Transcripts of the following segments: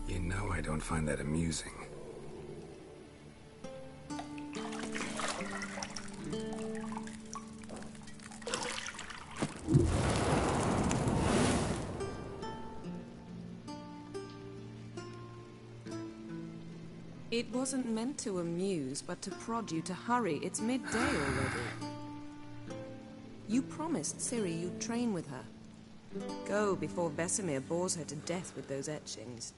You know I don't find that amusing. It wasn't meant to amuse, but to prod you to hurry. It's midday already. You promised Ciri you'd train with her. Go before Vesemir bores her to death with those etchings.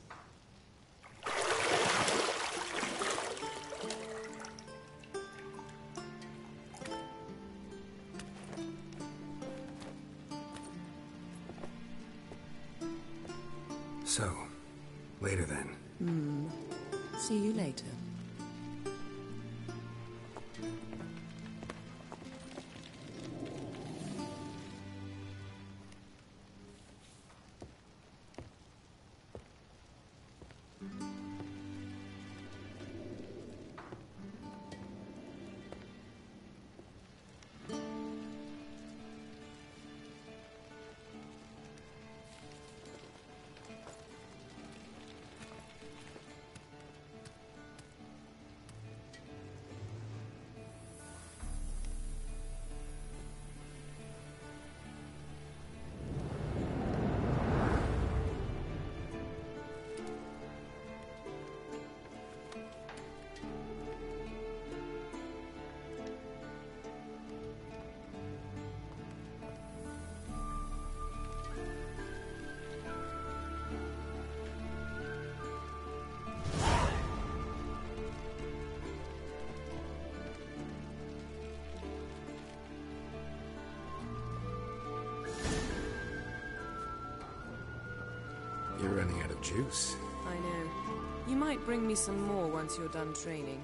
So, later then. See you later. You're running out of juice. I know. You might bring me some more once you're done training.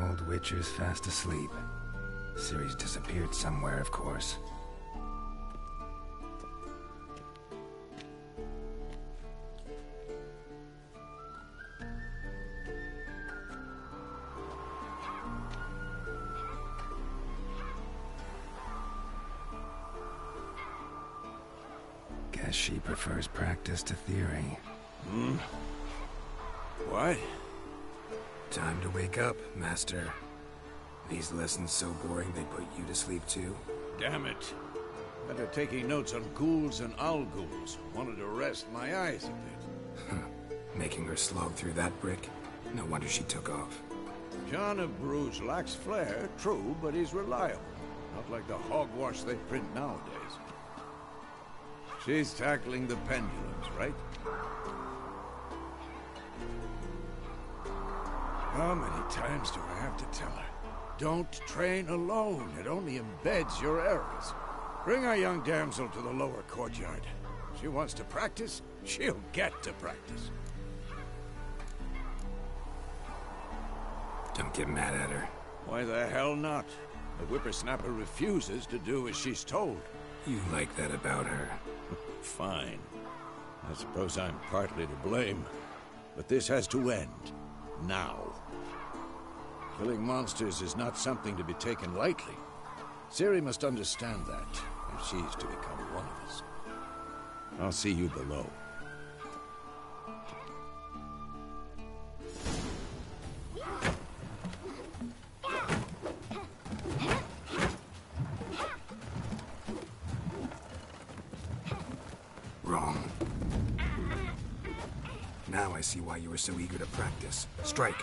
Old Witcher's fast asleep. Ciri's disappeared somewhere, of course. Guess she prefers practice to theory. What? Time to wake up, Master. These lessons so boring they put you to sleep too? Damn it. Better taking notes on ghouls and owl-ghouls. Wanted to rest my eyes a bit. Making her slog through that brick? No wonder she took off. John of Bruges lacks flair, true, but he's reliable. Not like the hogwash they print nowadays. She's tackling the pendulums, right? How many times do I have to tell her? Don't train alone. It only embeds your errors. Bring our young damsel to the lower courtyard. She wants to practice, she'll get to practice. Don't get mad at her. Why the hell not? The whippersnapper refuses to do as she's told. You like that about her. Fine. I suppose I'm partly to blame. But this has to end. Now. Killing monsters is not something to be taken lightly. Ciri must understand that, if she's to become one of us. I'll see you below. Wrong. Now I see why you were so eager to practice. Strike.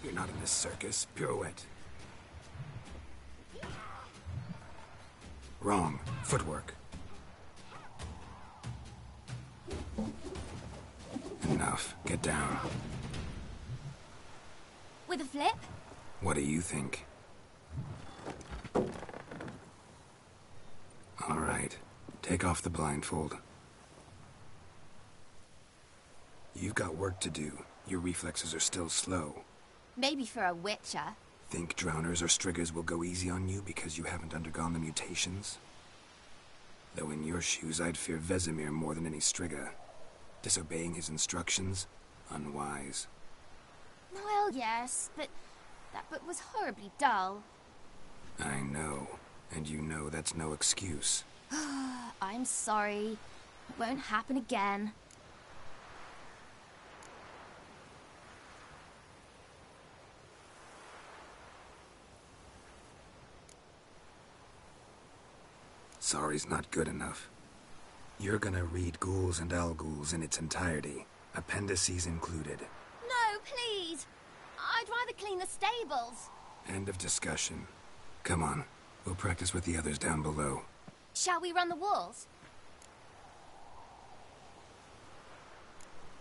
You're not in this circus. Pirouette. Wrong. Footwork. Enough. Get down. With a flip? What do you think? All right. Take off the blindfold. You've got work to do. Your reflexes are still slow. Maybe for a witcher. Think drowners or striggers will go easy on you because you haven't undergone the mutations? Though in your shoes, I'd fear Vesemir more than any strigger. Disobeying his instructions? Unwise. Well, yes, but that book was horribly dull. I know. And you know that's no excuse. I'm sorry. It won't happen again. Sorry's not good enough. You're gonna read Ghouls and Al-Ghouls in its entirety, appendices included. No, please! I'd rather clean the stables. End of discussion. Come on, we'll practice with the others down below. Shall we run the walls?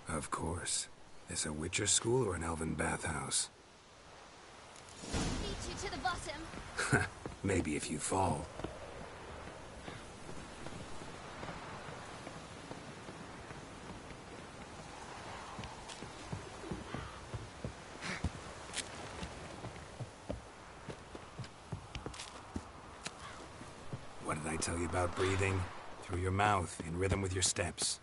Of course. This a Witcher school or an elven bathhouse? Beat you to the bottom. Maybe if you fall. What did I tell you about breathing? Through your mouth, in rhythm with your steps.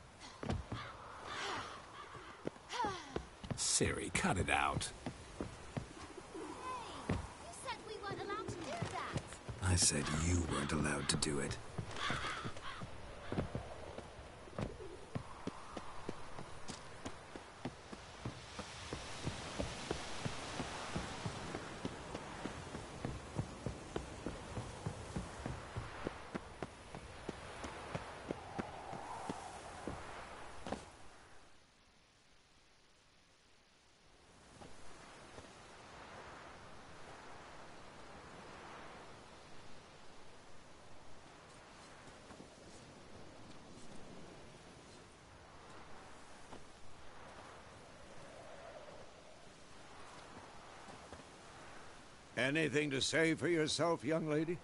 Ciri, cut it out. You said we weren't allowed to do that. I said you weren't allowed to do it. Anything to say for yourself, young lady?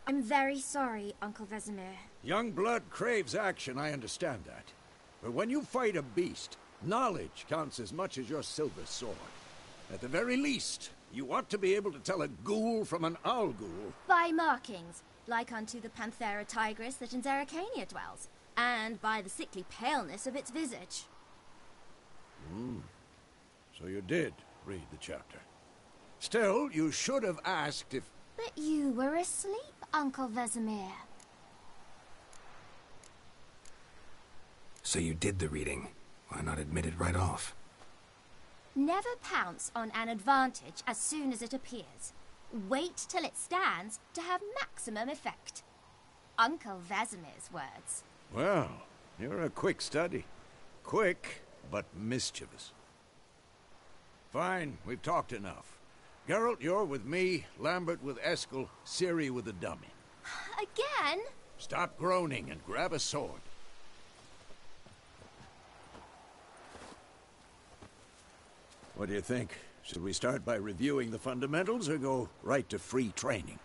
I'm very sorry, Uncle Vesemir. Young blood craves action, I understand that. But when you fight a beast, knowledge counts as much as your silver sword. At the very least, you ought to be able to tell a ghoul from an Al-Ghul. By markings, like unto the Panthera tigris that in Zerrikania dwells, and by the sickly paleness of its visage. So you did read the chapter. Still, you should have asked if... But you were asleep, Uncle Vesemir. So you did the reading. Why not admit it right off? Never pounce on an advantage as soon as it appears. Wait till it stands to have maximum effect. Uncle Vesemir's words. Well, you're a quick study. Quick, but mischievous. Fine, we've talked enough. Geralt, you're with me, Lambert with Eskel, Ciri with the dummy. Again? Stop groaning and grab a sword. What do you think? Should we start by reviewing the fundamentals or go right to free training?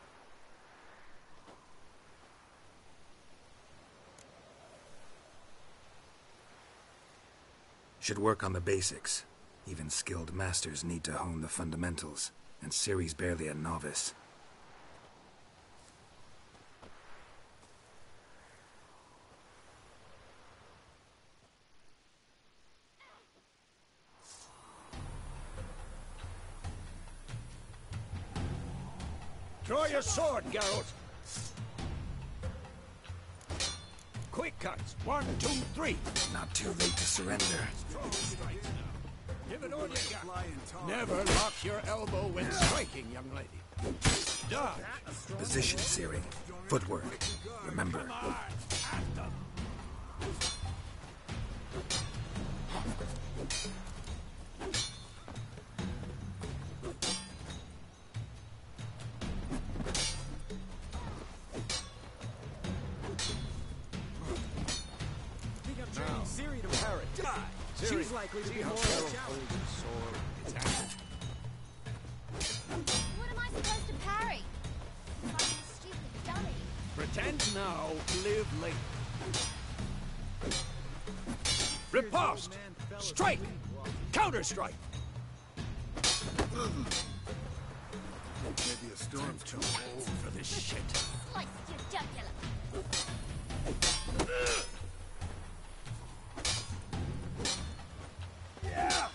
Should work on the basics. Even skilled masters need to hone the fundamentals, and Ciri's barely a novice. Draw your sword, Geralt! Quick cuts. 1, 2, 3. Not too late to surrender. Give it all you got. Never lock your elbow when striking, young lady. Dodge. Position, Ciri. Footwork. Remember. Ciri, She's likely to see be how more Geralt of a challenge. holds his sword. Attack. What am I supposed to parry? I'm a stupid dummy. Pretend now, live later. Riposte! Strike! Counter-strike! Maybe a storm's Too old for this shit. Slice your jugular. Yeah!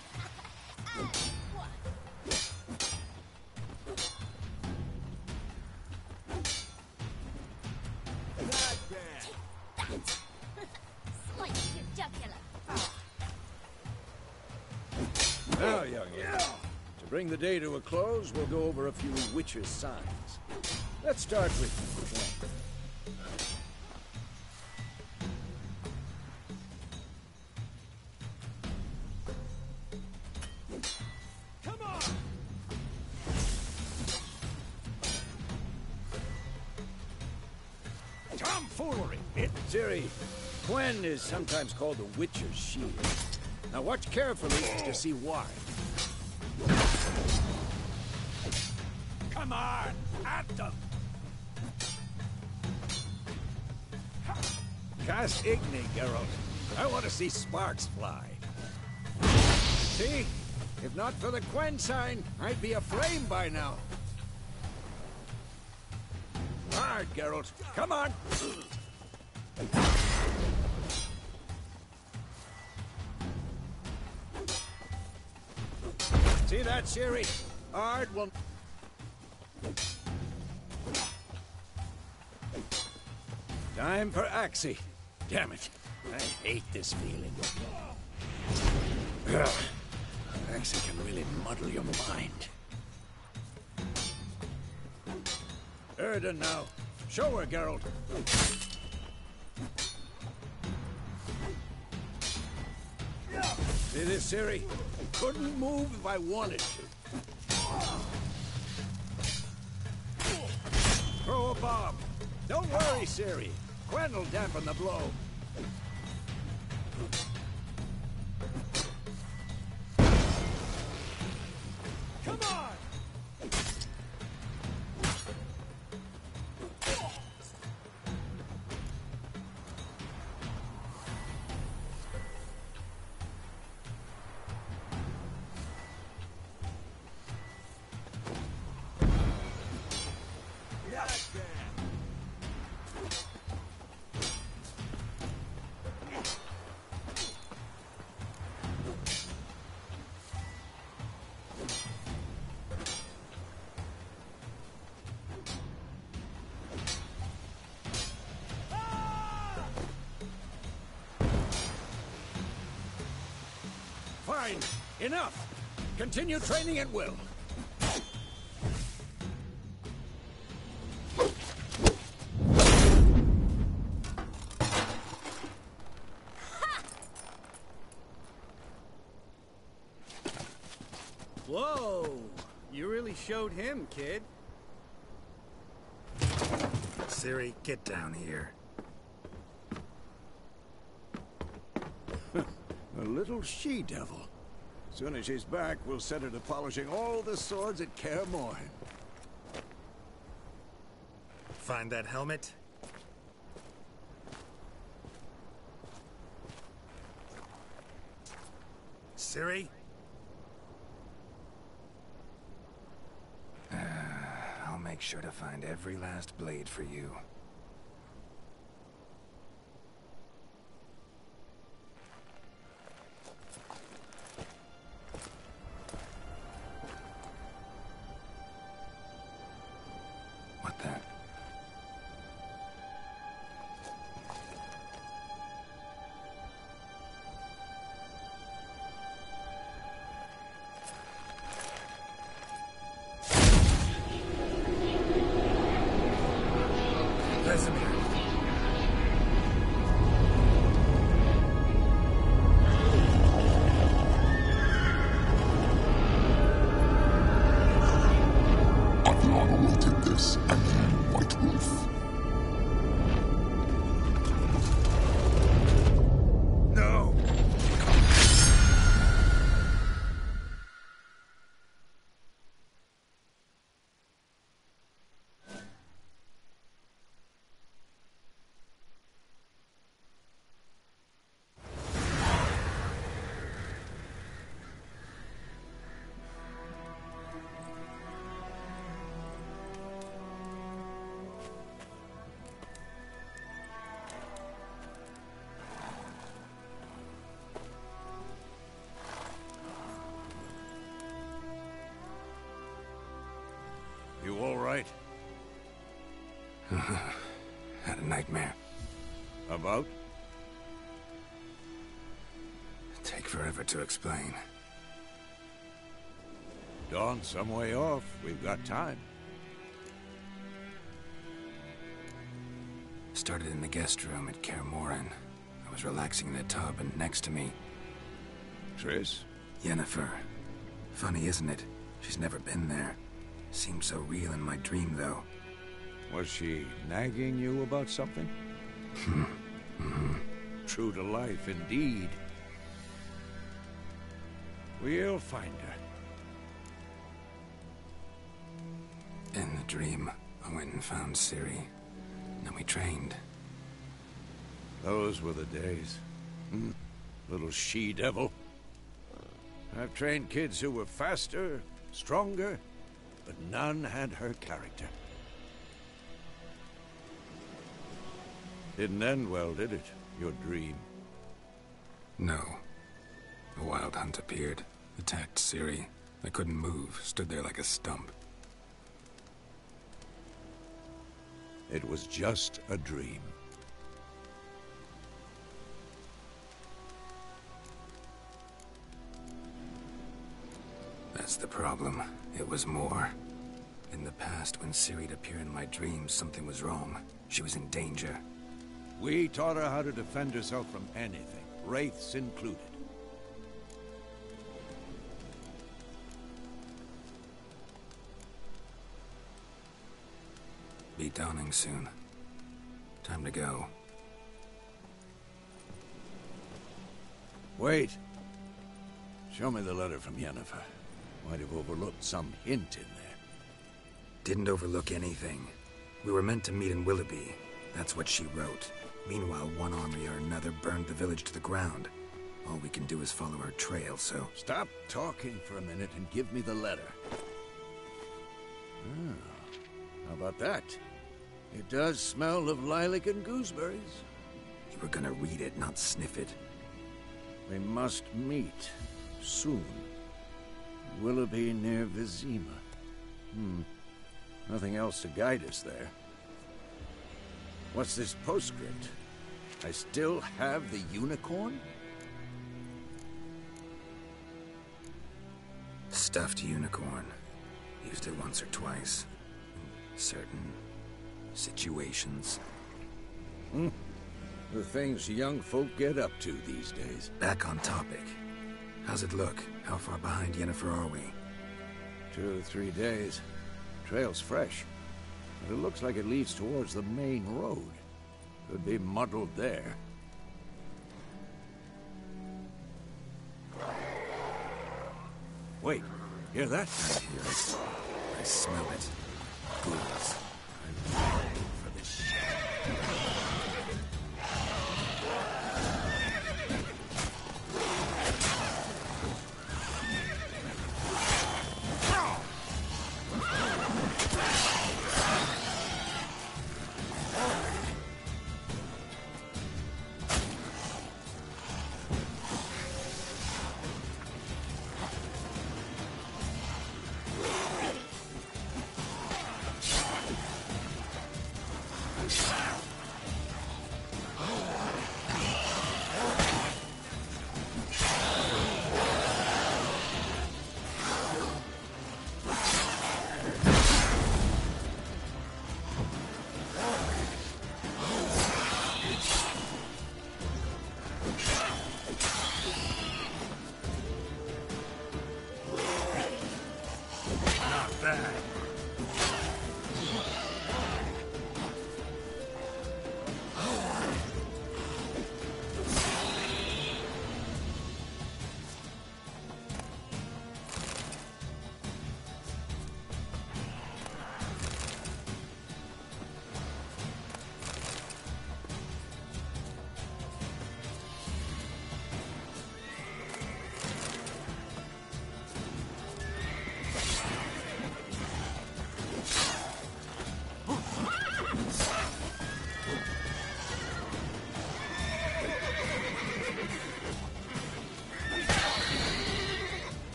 Slice your jugular. Now, youngin, to bring the day to a close, we'll go over a few witches' signs. Let's start with Gwen. Come on! Tomfoolery! Ciri, Gwen is sometimes called the Witcher's Shield. Now watch carefully to see why. Come on! At them! Cast Igni, Geralt. I want to see sparks fly. See? If not for the Gwen sign, I'd be aflame by now. Hard, Geralt. Come on! See that, Ciri? Ard will... Time for Axii. Damn it. I hate this feeling. Ugh. Axii can really muddle your mind. Erden now. Show her, Geralt. See this, Ciri? Couldn't move if I wanted to. Throw a bomb. Don't worry, Ciri. Gwen will dampen the blow. Come on! Fine. Enough. Continue training at will. Whoa! You really showed him, kid. Ciri, get down here. A little she-devil. Soon as she's back, we'll set her to polishing all the swords at Kaer Morhen. Find that helmet? Ciri? I'll make sure to find every last blade for you. What the? Vesemir. I've long awaited this, and you, White Wolf. No! Had a nightmare. About? Take forever to explain. Dawn's some way off. We've got time. Started in the guest room at Kaer Morhen. I was relaxing in the tub, and next to me... Triss? Yennefer. Funny, isn't it? She's never been there. Seemed so real in my dream, though. Was she nagging you about something? True to life, indeed. We'll find her. In the dream, I went and found Ciri. Then we trained. Those were the days. Little she-devil. I've trained kids who were faster, stronger, but none had her character. Didn't end well, did it? Your dream? No. A wild hunt appeared, attacked Ciri. I couldn't move, stood there like a stump. It was just a dream. That's the problem. It was more. In the past, when Ciri'd appear in my dreams, something was wrong. She was in danger. We taught her how to defend herself from anything, wraiths included. Be dawning soon. Time to go. Wait. Show me the letter from Yennefer. Might have overlooked some hint in there. Didn't overlook anything. We were meant to meet in Willoughby. That's what she wrote. Meanwhile, one army or another burned the village to the ground. All we can do is follow her trail, so... Stop talking for a minute and give me the letter. How about that? It does smell of lilac and gooseberries. You were gonna read it, not sniff it. We must meet. Soon. Willoughby near Vizima. Nothing else to guide us there. What's this postscript? I still have the unicorn? Stuffed unicorn. Used it once or twice. In certain situations. The things young folk get up to these days. Back on topic. How's it look? How far behind Yennefer are we? 2 or 3 days. Trail's fresh. But it looks like it leads towards the main road. Could be muddled there. Wait, hear that? I hear it. I smell it. Ghouls. I'm dying for this shit.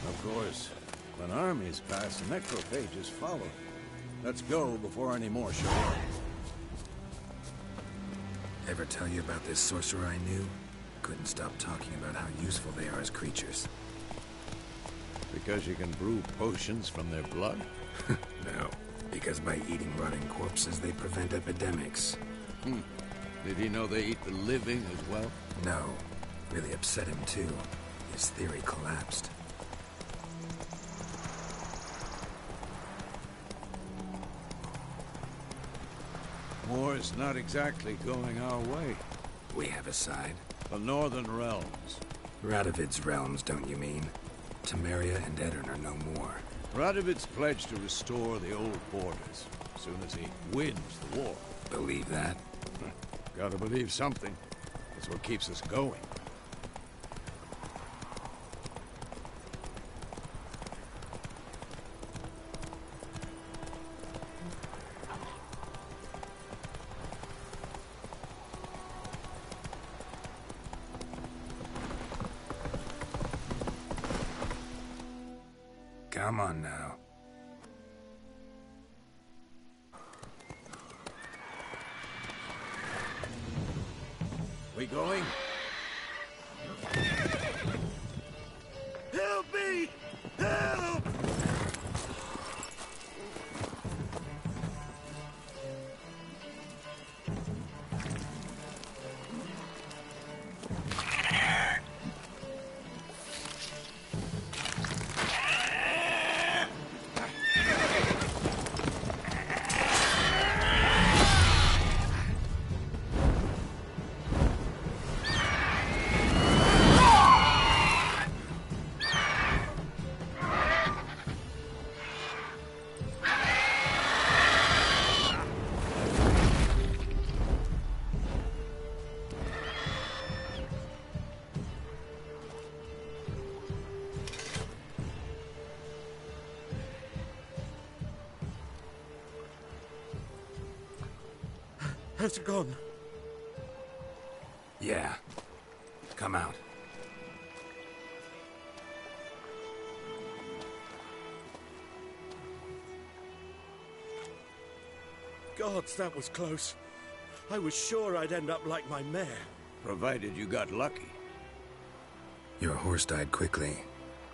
Of course, when armies pass, necrophages follow. Let's go before any more show up. Ever tell you about this sorcerer I knew? Couldn't stop talking about how useful they are as creatures. Because you can brew potions from their blood? No, because by eating rotting corpses, they prevent epidemics. Did he know they eat the living as well? No, really upset him too. His theory collapsed. War's not exactly going our way. We have a side. The Northern Realms. Radovid's realms, don't you mean? Temeria and Edirn are no more. Radovid's pledged to restore the old borders as soon as he wins the war. Believe that? Gotta believe something. That's what keeps us going. Come on now. We going? Help me! Help! How's it gone? Yeah. Come out. Gods, that was close. I was sure I'd end up like my mare. Provided you got lucky. Your horse died quickly,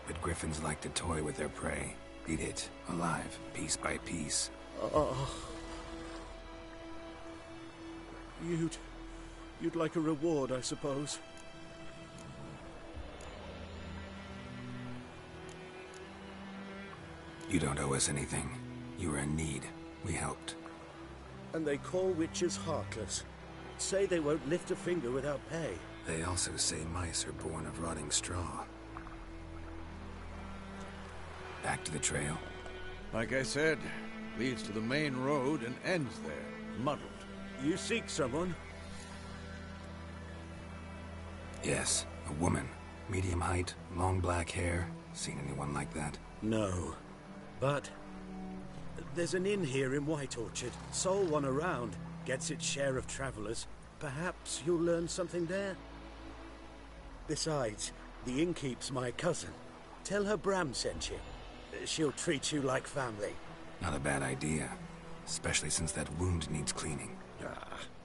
but griffins like to toy with their prey. Eat it, alive, piece by piece. Oh. You'd like a reward, I suppose. You don't owe us anything. You were in need. We helped. And they call witches heartless. Say they won't lift a finger without pay. They also say mice are born of rotting straw. Back to the trail? Like I said, leads to the main road and ends there, muddled. You seek someone? Yes, a woman. Medium height, long black hair. Seen anyone like that? No. But there's an inn here in White Orchard. Sole one around. Gets its share of travelers. Perhaps you'll learn something there? Besides, the innkeep's my cousin. Tell her Bram sent you. She'll treat you like family. Not a bad idea. Especially since that wound needs cleaning.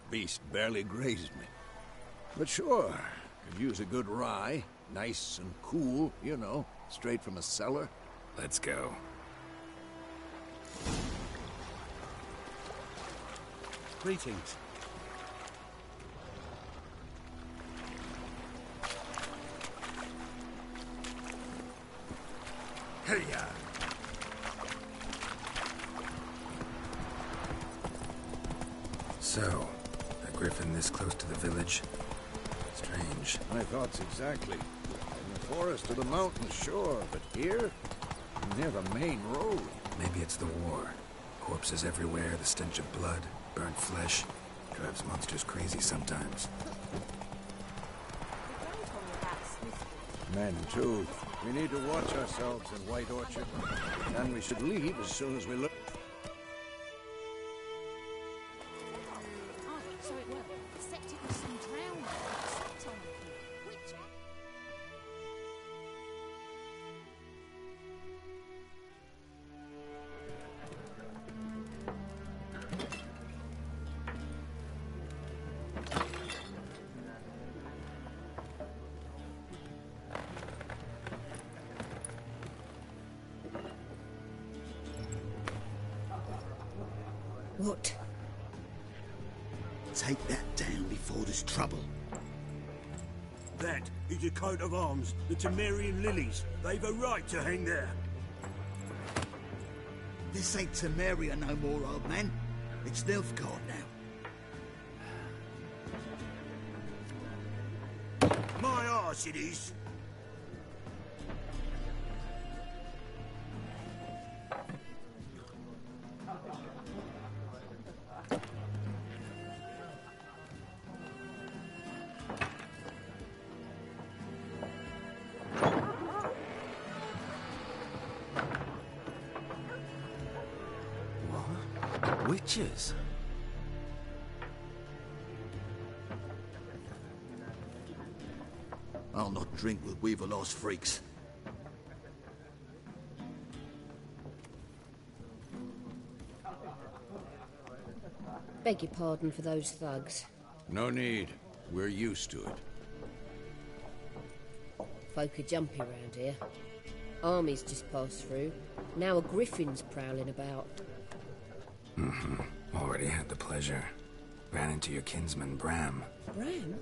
Beast barely grazed me. But sure, could use a good rye. Nice and cool, you know, straight from a cellar. Let's go. Greetings. Hey-ya! So, a griffin this close to the village? Strange. My thoughts exactly. In the forest or the mountains, sure, but here? Near the main road. Maybe it's the war. Corpses everywhere, the stench of blood, burnt flesh. Drives monsters crazy sometimes. Men, too. We need to watch ourselves in White Orchard. And we should leave as soon as we look. So it worked. Except it was some drowning. Except on which... What? Take that down before there's trouble. That is a coat of arms, the Temerian lilies. They've a right to hang there. This ain't Temeria no more, old man. It's Nilfgaard now. My arse it is. Witches? I'll not drink with Weaverlost freaks. Beg your pardon for those thugs. No need. We're used to it. Folk are jumpy round here. Armies just passed through. Now a griffin's prowling about. Already had the pleasure. Ran into your kinsman, Bram. Bram?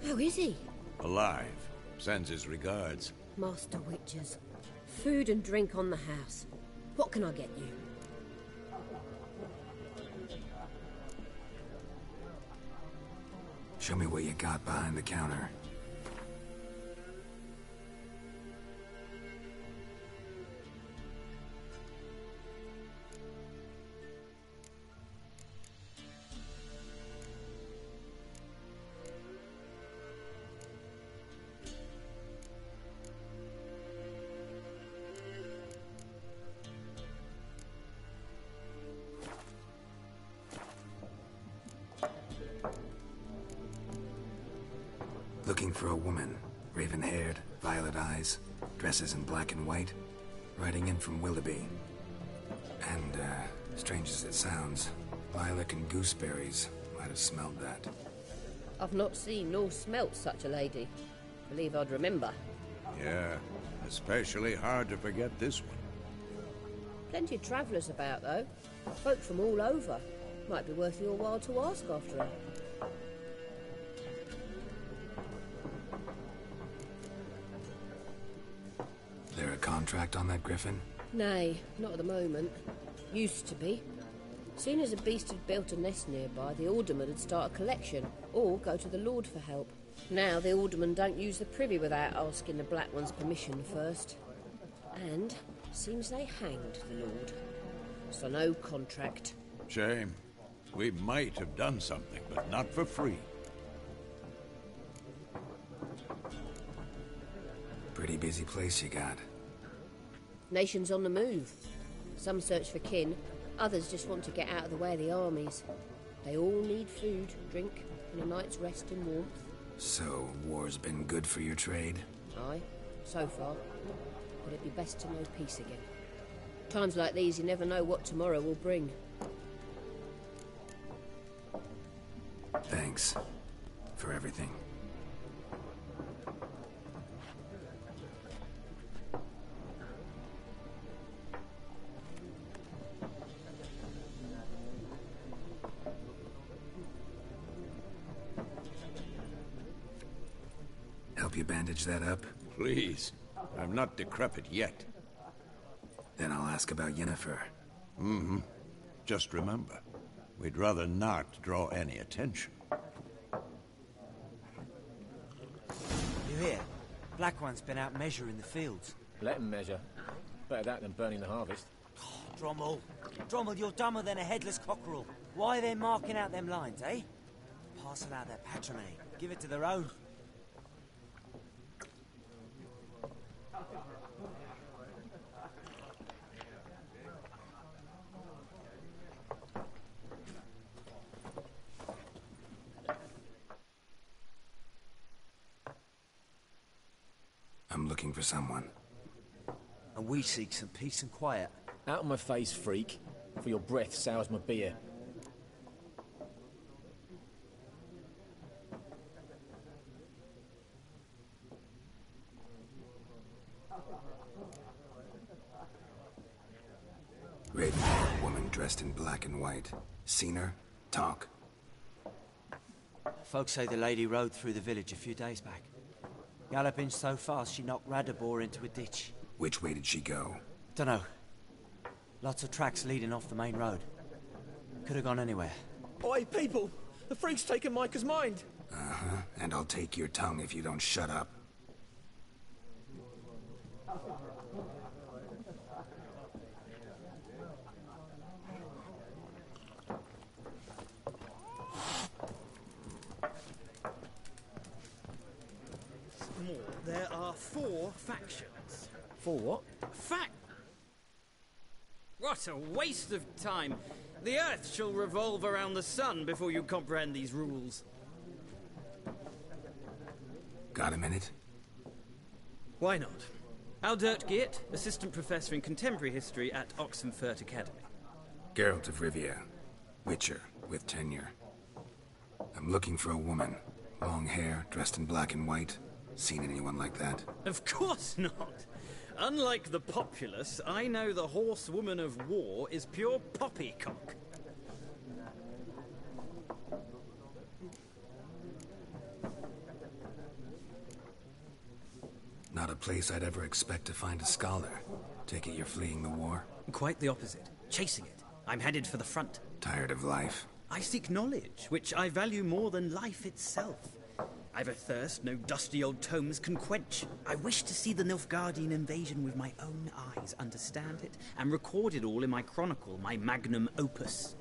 How is he? Alive. Sends his regards. Master Witchers. Food and drink on the house. What can I get you? Show me what you got behind the counter. Looking for a woman. Raven-haired, violet eyes, dresses in black and white, riding in from Willoughby. And, strange as it sounds, lilac and gooseberries might have smelled that. I've not seen nor smelt such a lady. Believe I'd remember. Yeah, especially hard to forget this one. Plenty of travellers about, though. Folk from all over. Might be worth your while to ask after her. There a contract on that griffin? Nay, not at the moment. Used to be. Soon as a beast had built a nest nearby, the alderman would start a collection, or go to the Lord for help. Now the alderman don't use the privy without asking the Black One's permission first. And seems they hanged the Lord. So no contract. Shame. We might have done something, but not for free. Pretty busy place you got. Nations on the move. Some search for kin, others just want to get out of the way of the armies. They all need food, drink, and a night's rest and warmth. So, war's been good for your trade? Aye, so far. But it'd be best to know peace again. Times like these, you never know what tomorrow will bring. Thanks. For everything. Help you bandage that up? Please. I'm not decrepit yet. Then I'll ask about Yennefer. Mm-hmm. Just remember, we'd rather not draw any attention. You hear? Black One's been out measuring the fields. Let him measure. Better that than burning the harvest. Oh, Drommel. Drommel, you're dumber than a headless cockerel. Why are they marking out them lines, eh? Parcel out their patrimony. Give it to their own. I'm looking for someone. And we seek some peace and quiet. Out of my face, freak. For your breath sours my beer. Raven-haired woman dressed in black and white. White. Seen her? Talk. Folks say the lady rode through the village a few days back. Galloping so fast she knocked Radabor into a ditch. Which way did she go? Dunno. Lots of tracks leading off the main road. Could have gone anywhere. Oi, people! The freak's taken Micah's mind! Uh-huh. And I'll take your tongue if you don't shut up. There are 4 factions. 4 what? What a waste of time! The Earth shall revolve around the sun before you comprehend these rules. Got a minute? Why not? Aldert Geert, Assistant Professor in Contemporary History at Oxenfurt Academy. Geralt of Rivia. Witcher, with tenure. I'm looking for a woman. Long hair, dressed in black and white. Seen anyone like that? Of course not! Unlike the populace, I know the horsewoman of war is pure poppycock. Not a place I'd ever expect to find a scholar. Take it you're fleeing the war? Quite the opposite. Chasing it. I'm headed for the front. Tired of life? I seek knowledge, which I value more than life itself. I've a thirst no dusty old tomes can quench. I wish to see the Nilfgaardian invasion with my own eyes, understand it, and record it all in my chronicle, my magnum opus.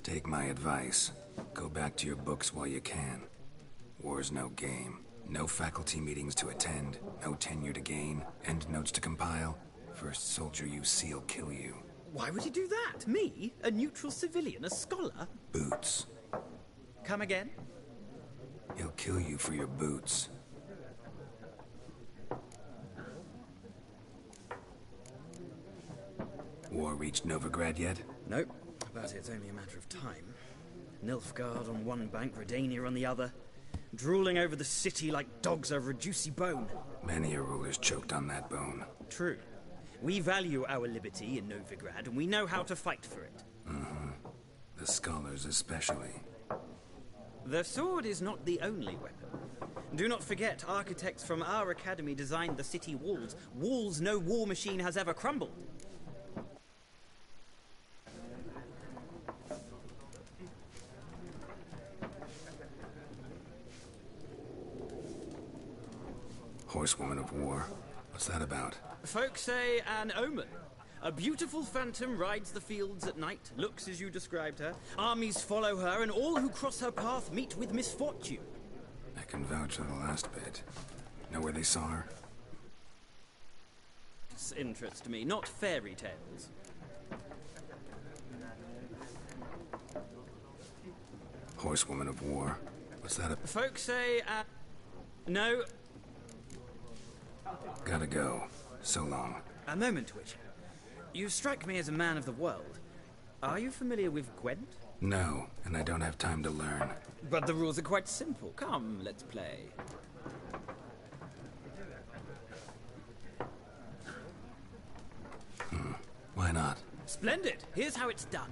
Take my advice. Go back to your books while you can. War's no game. No faculty meetings to attend, no tenure to gain, end notes to compile. First soldier you see'll kill you. Why would he do that? Me? A neutral civilian? A scholar? Boots. Come again? He'll kill you for your boots. War reached Novigrad yet? Nope, but it's only a matter of time. Nilfgaard on one bank, Redania on the other. Drooling over the city like dogs over a juicy bone. Many a ruler's choked on that bone. True. We value our liberty in Novigrad, and we know how to fight for it. Mm-hmm. The scholars especially. The sword is not the only weapon. Do not forget, architects from our academy designed the city walls. Walls no war machine has ever crumbled. Horsewoman of war. What's that about? Folk say an omen. A beautiful phantom rides the fields at night, looks as you described her. Armies follow her, and all who cross her path meet with misfortune. I can vouch for the last bit. Know where they saw her? This interests me, not fairy tales. Horsewoman of war. What's that about? Folk say no. Gotta go. So long. A moment, Witcher. You strike me as a man of the world. Are you familiar with Gwent? No, and I don't have time to learn. But the rules are quite simple. Come, let's play. Why not? Splendid. Here's how it's done.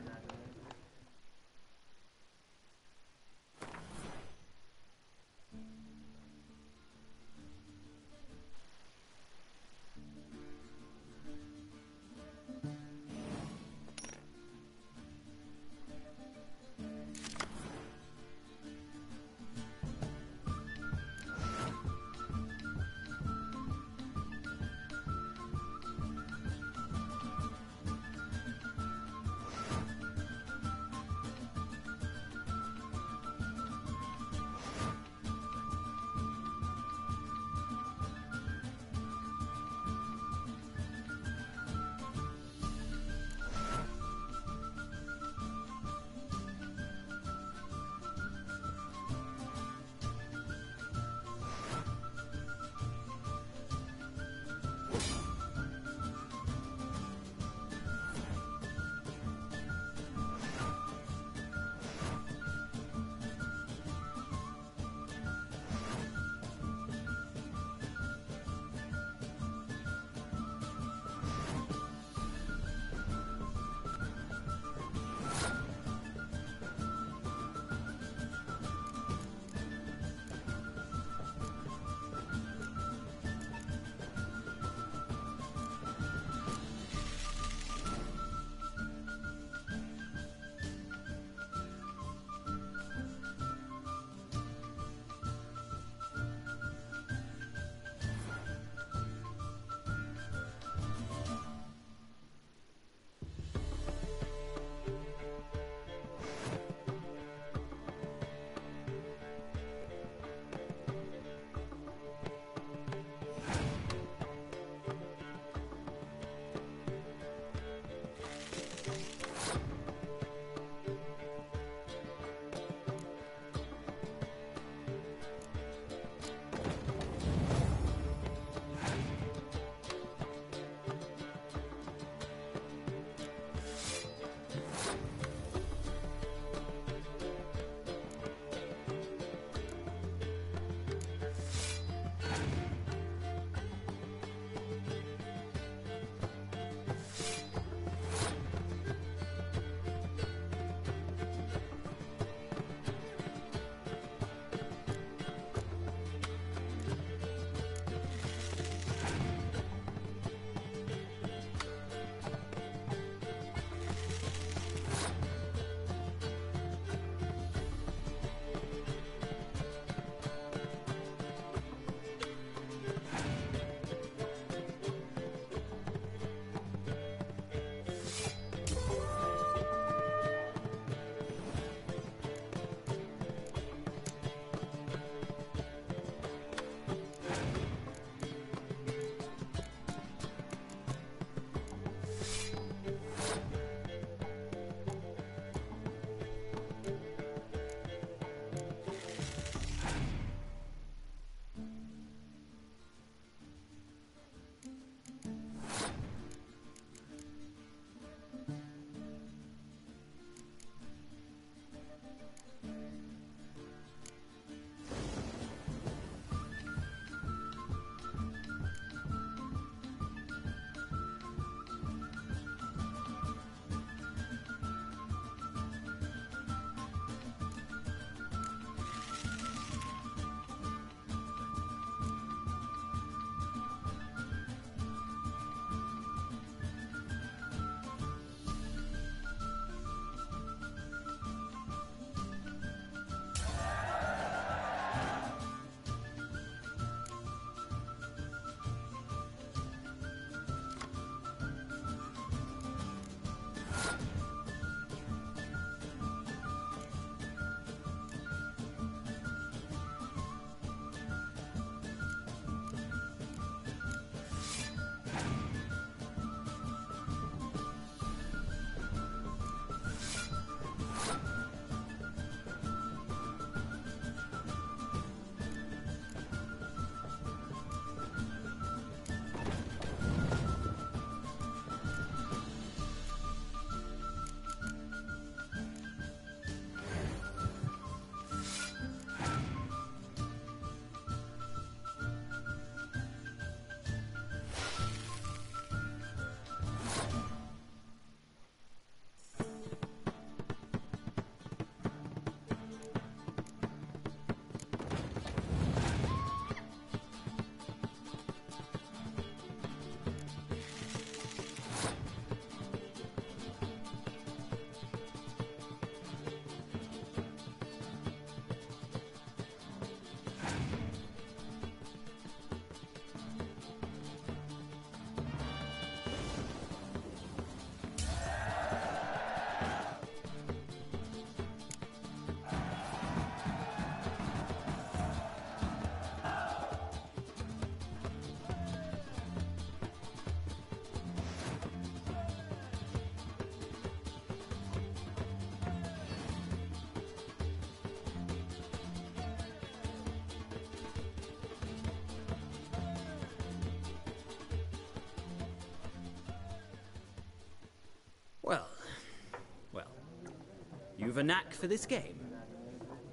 You've a knack for this game.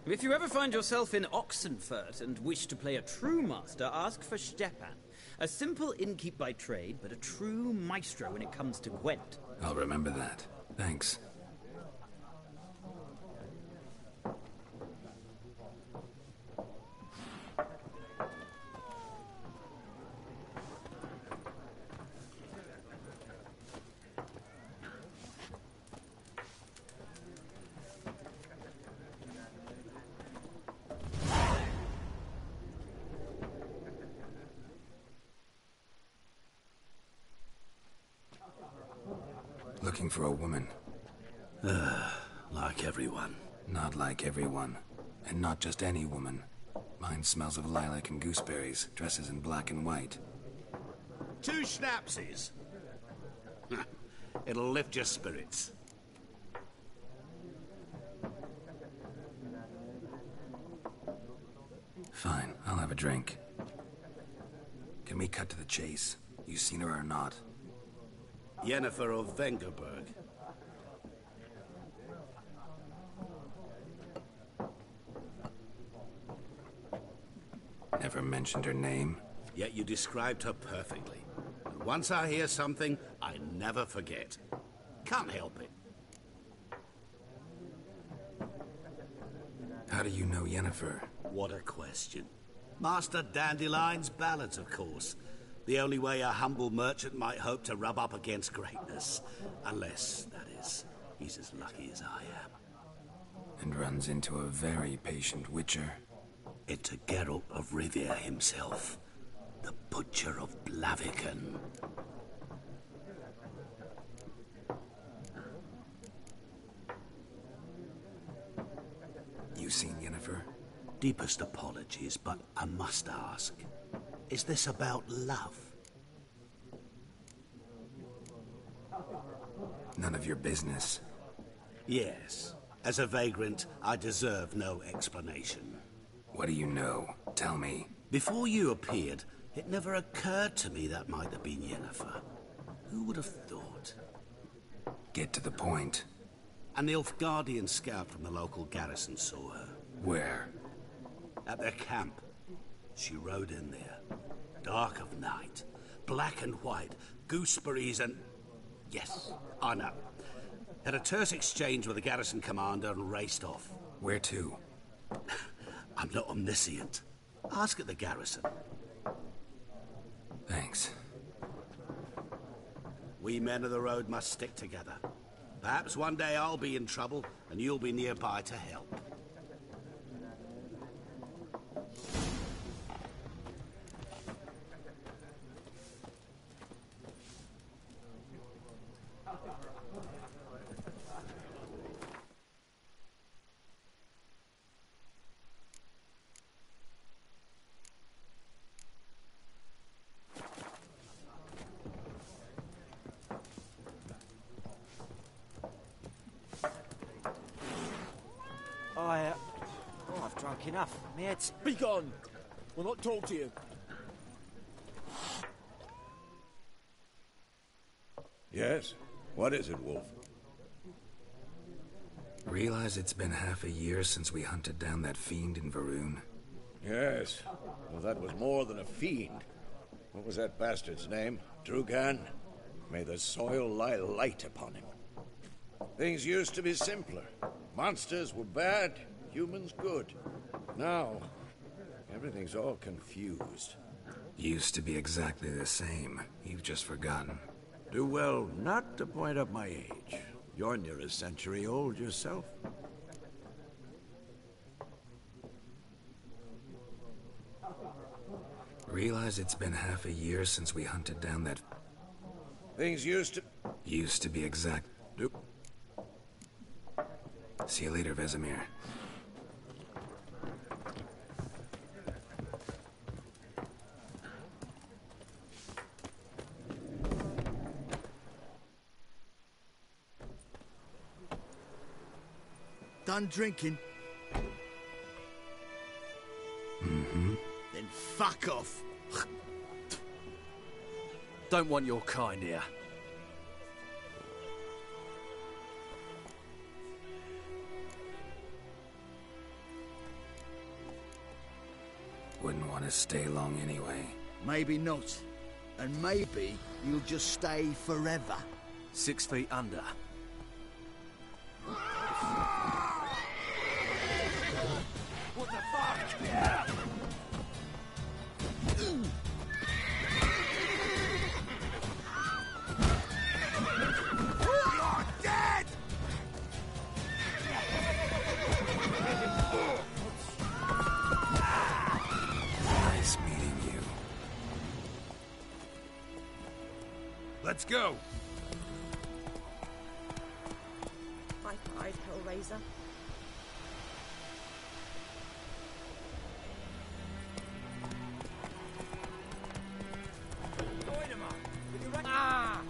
If you ever find yourself in Oxenfurt and wish to play a true master, ask for Stepan. A simple innkeep by trade, but a true maestro when it comes to Gwent. I'll remember that. Thanks. Looking for a woman. Like everyone. Not like everyone. And not just any woman. Mine smells of lilac and gooseberries, dresses in black and white. 2 schnapsies. It'll lift your spirits. Fine, I'll have a drink. Can we cut to the chase? You seen her or not? Yennefer of Vengerberg. Never mentioned her name. Yet you described her perfectly. And once I hear something, I never forget. Can't help it. How do you know Yennefer? What a question. Master Dandelion's ballads, of course. The only way a humble merchant might hope to rub up against greatness. Unless, that is, he's as lucky as I am. And runs into a very patient witcher. Into Geralt of Rivia himself. The Butcher of Blaviken. You seen Yennefer? Deepest apologies, but I must ask. Is this about love? None of your business. Yes. As a vagrant, I deserve no explanation. What do you know? Tell me. Before you appeared, it never occurred to me that might have been Yennefer. Who would have thought? Get to the point. An Nilfgaardian scout from the local garrison saw her. Where? At their camp. She rode in there. Dark of night. Black and white. Gooseberries and... Yes, I know. Had a terse exchange with the garrison commander and raced off. Where to? I'm not omniscient. Ask at the garrison. Thanks. We men of the road must stick together. Perhaps one day I'll be in trouble and you'll be nearby to help. I've drunk enough. My head's... Be gone! We'll not talk to you. Yes? What is it, Wolf? Realize it's been half a year since we hunted down that fiend in Varun? Yes. Well, that was more than a fiend. What was that bastard's name? Drugan? May the soil lie light upon him. Things used to be simpler. Monsters were bad, humans good. Now, everything's all confused. Used to be exactly the same. You've just forgotten. Do well not to point up my age. You're near a century old yourself. Realize it's been half a year since we hunted down that... Things used to be exact... See you later, Vesemir. Done drinking? Mm-hmm. Then fuck off. Don't want your kind here. gonna stay long anyway. Maybe not. And maybe you'll just stay forever. 6 feet under. What the fuck? Yeah. You're dead! Nice meeting you. Let's go. High five, Hellraiser. Ah!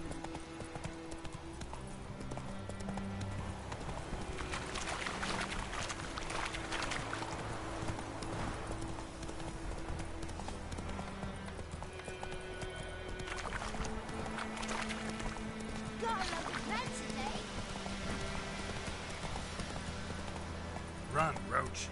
Got a lot of men today. Run, Roach.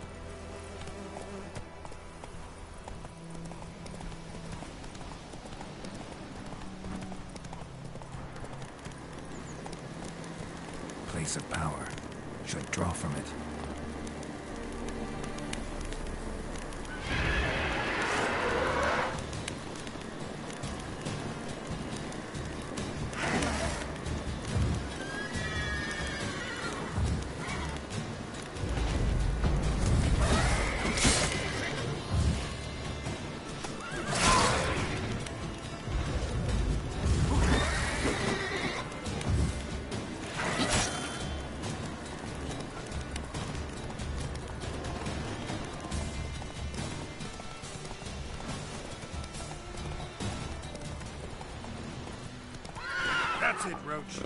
Place of power. Should draw from it. That's it, Roach.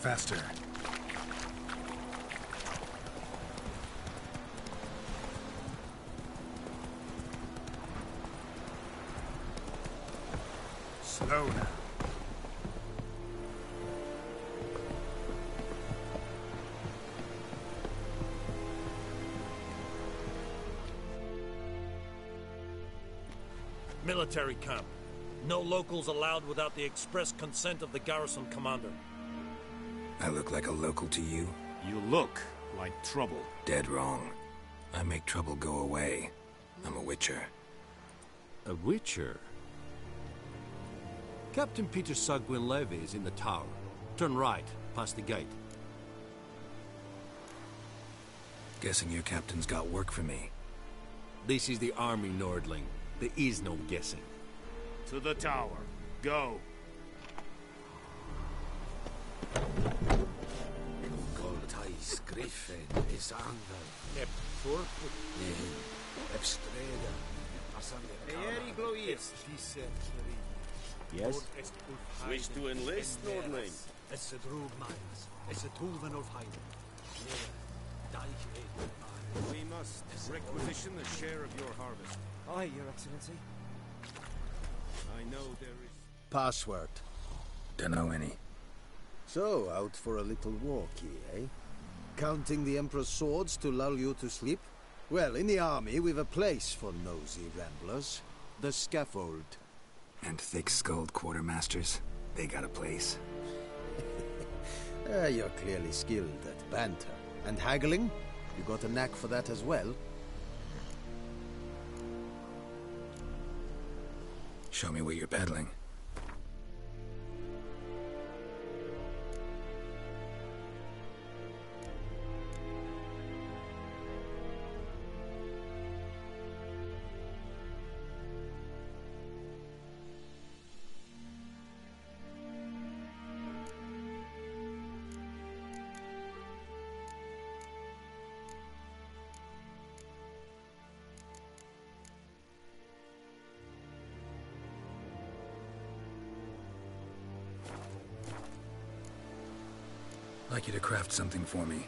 Faster. Slow now. Military camp. No locals allowed without the express consent of the garrison commander. I look like a local to you? You look like trouble. Dead wrong. I make trouble go away. I'm a witcher. A witcher? Captain Peter Sagwin Levy is in the tower. Turn right, past the gate. Guessing your captain's got work for me. This is the army, Nordling. There is no guessing. To the tower. Go. Goltais Griffin is Angel. Ep Thorpe. Ebstreda. Eri Gloius. Yes? Wish to enlist, Nordling? Es drug miles. Es tuven of heim. We must requisition a share of your harvest. Aye, Your Excellency. I know there is... Password. Dunno any. So, out for a little walkie, eh? Counting the Emperor's swords to lull you to sleep? Well, in the army, we've a place for nosy ramblers. The scaffold. And thick-skulled quartermasters, they got a place. You're clearly skilled at banter. And haggling? You got a knack for that as well? Show me what you're peddling. I'd like you to craft something for me.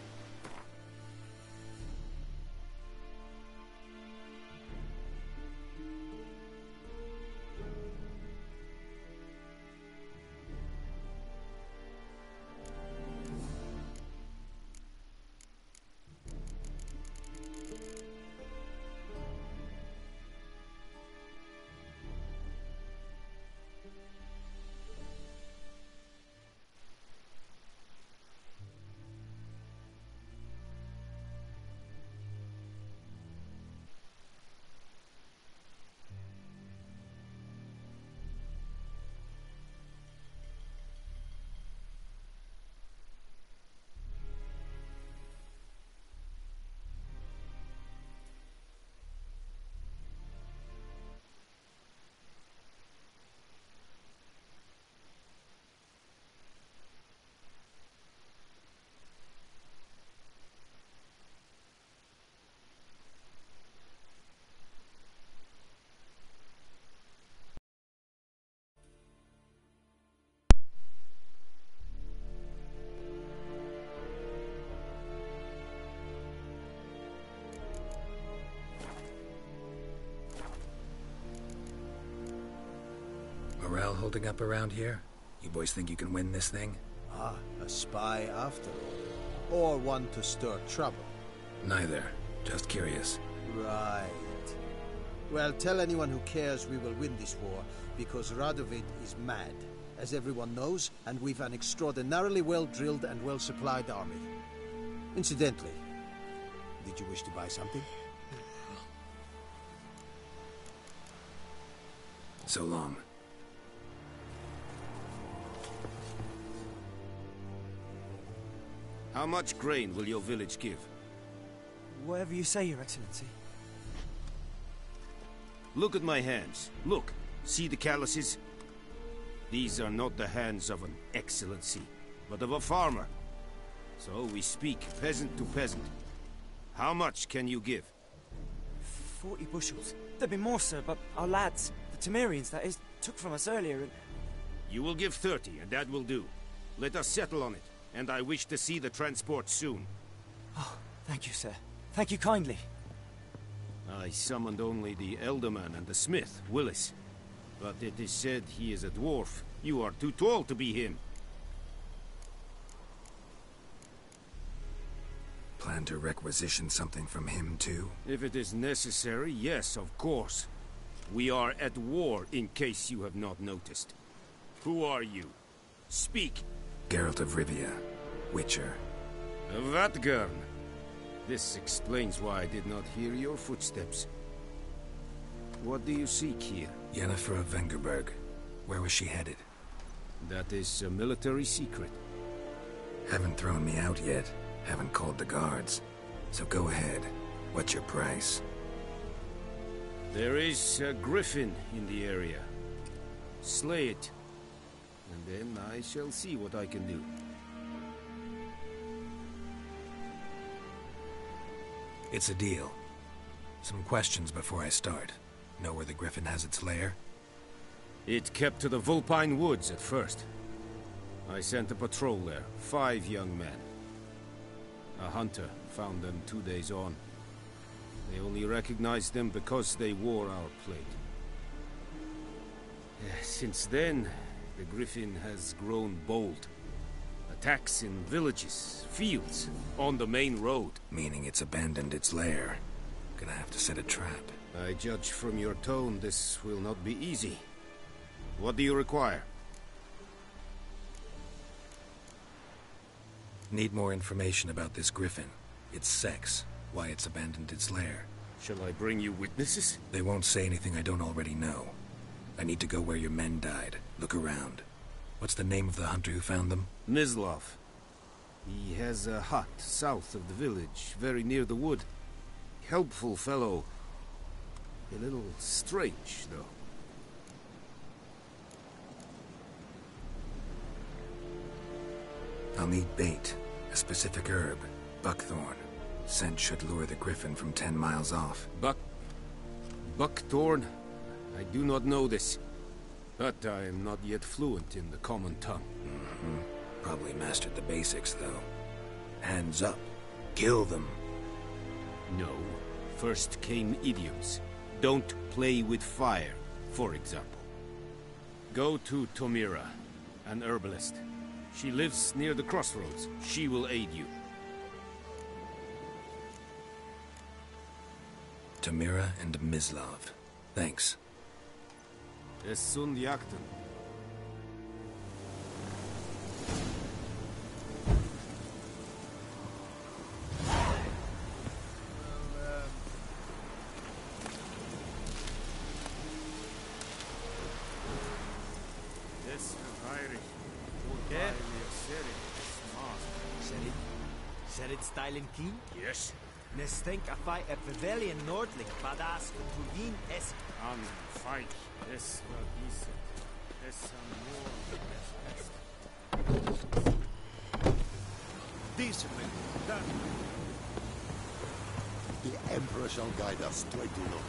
Morale holding up around here? You boys think you can win this thing? Ah, a spy after all. Or one to stir trouble. Neither. Just curious. Right. Well, tell anyone who cares we will win this war, because Radovid is mad, as everyone knows, and we've an extraordinarily well-drilled and well-supplied army. Incidentally, did you wish to buy something? So long. How much grain will your village give? Whatever you say, Your Excellency. Look at my hands. Look. See the calluses? These are not the hands of an excellency, but of a farmer. So we speak peasant to peasant. How much can you give? 40 bushels. There'd be more, sir, but our lads, the Temerians, that is, took from us earlier and... You will give 30, and that will do. Let us settle on it, and I wish to see the transport soon. Oh, thank you, sir. Thank you kindly. I summoned only the Elderman and the smith, Willis. But it is said he is a dwarf. You are too tall to be him. Plan to requisition something from him, too? If it is necessary, yes, of course. We are at war, in case you have not noticed. Who are you? Speak. Geralt of Rivia, Witcher. Vatgern. This explains why I did not hear your footsteps. What do you seek here? Yennefer of Vengerberg. Where was she headed? That is a military secret. Haven't thrown me out yet. Haven't called the guards. So go ahead. What's your price? There is a griffin in the area. Slay it, and then I shall see what I can do. It's a deal. Some questions before I start. Know where the griffin has its lair? It kept to the Vulpine Woods at first. I sent a patrol there, 5 young men. A hunter found them 2 days on. They only recognized them because they wore our plate. Since then, the griffin has grown bold. Attacks in villages, fields, on the main road. Meaning it's abandoned its lair. Gonna have to set a trap. I judge from your tone this will not be easy. What do you require? Need more information about this griffin. Its sex, why it's abandoned its lair. Shall I bring you witnesses? They won't say anything I don't already know. I need to go where your men died. Look around. What's the name of the hunter who found them? Mislav. He has a hut south of the village, very near the wood. Helpful fellow. A little strange, though. I'll need bait. A specific herb. Buckthorn. Scent should lure the griffin from 10 miles off. Buckthorn? I do not know this. But I am not yet fluent in the common tongue. Probably mastered the basics, though. Hands up. Kill them. No. First came idioms. Don't play with fire, for example. Go to Tomira, an herbalist. She lives near the crossroads. She will aid you. Tomira and Mislav. Thanks. Es sunt jakten. Serit stylen keen? Yes. Nestenk a fight at Pavilion Nordling, Badas Kuntuvin es. An fight. Es war diese. Es more. Decently. The Emperor shall guide us straight to Lord.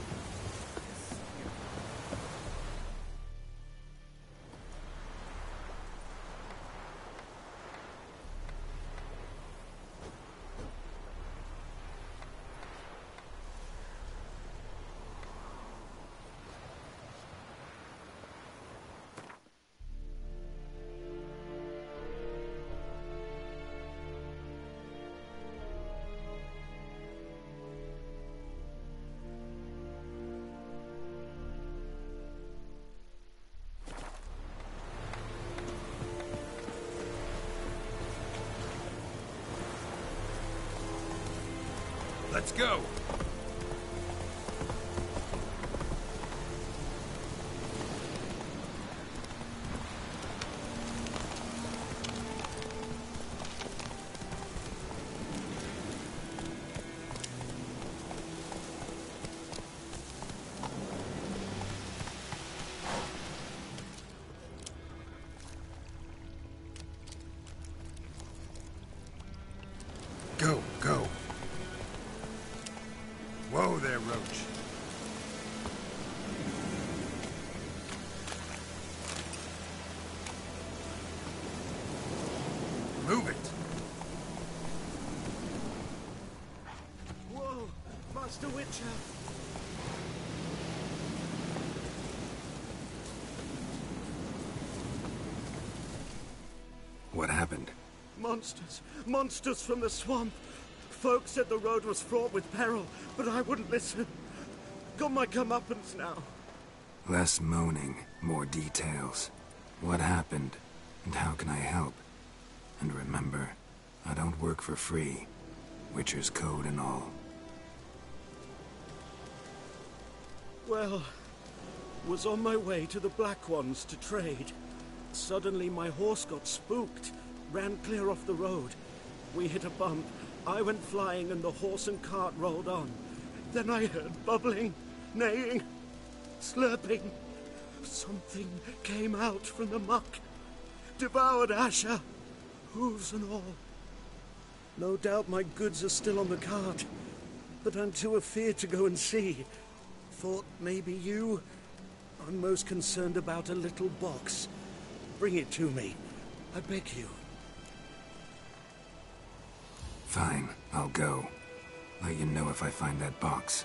Let's go! Go, go. Whoa there, Roach. Move it. Whoa, Master Witcher. What happened? Monsters. Monsters from the swamp. Folk said the road was fraught with peril, but I wouldn't listen. Got my comeuppance now. Less moaning, more details. What happened, and how can I help? And remember, I don't work for free. Witcher's code and all. Well, was on my way to the Black Ones to trade. Suddenly my horse got spooked, ran clear off the road. We hit a bump, I went flying and the horse and cart rolled on. Then I heard bubbling, neighing, slurping. Something came out from the muck, devoured Asher, hooves and all. No doubt my goods are still on the cart, but I'm too afeard to go and see. Thought maybe you... I'm most concerned about a little box. Bring it to me. I beg you. Fine, I'll go. Let you know if I find that box.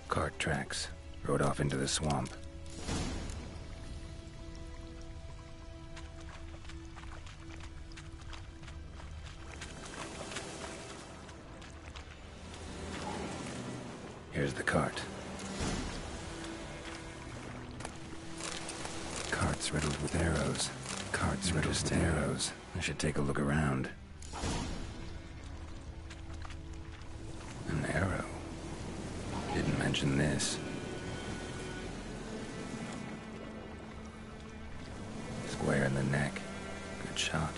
Cart tracks. Rode off into the swamp. Here's the cart. Cart's riddled with arrows. Cart's riddled with arrows. I should take a look around. An arrow. Didn't mention this. Square in the neck. Good shot.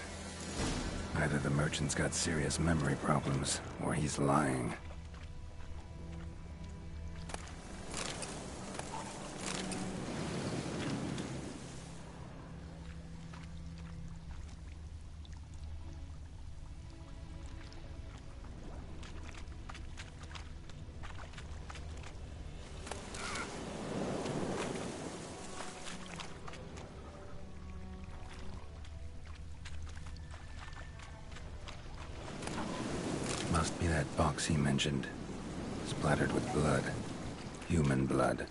Either the merchant's got serious memory problems, or he's lying. Must be that box he mentioned. Splattered with blood. Human blood.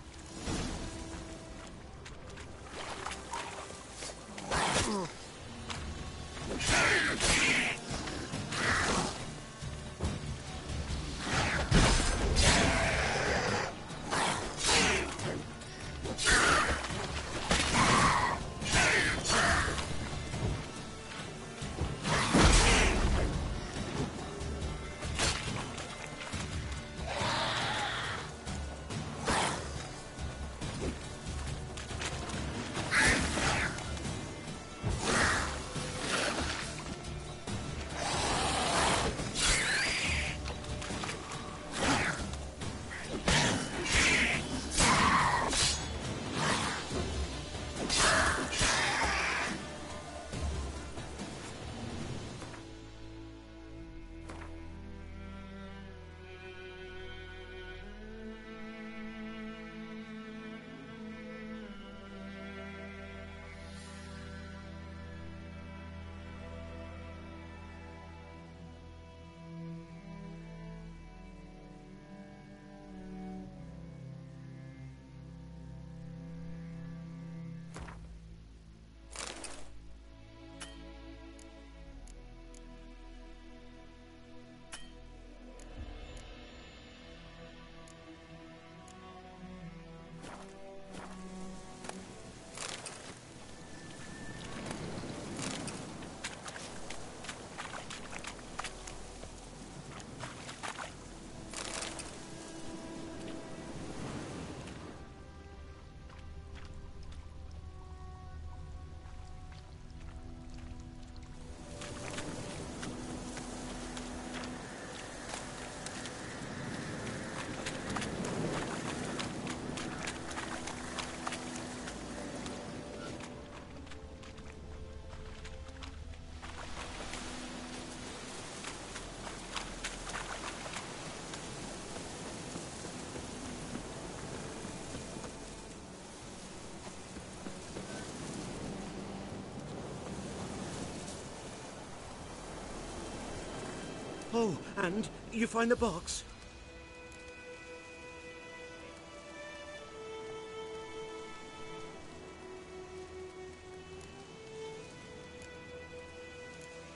Oh, and you find the box?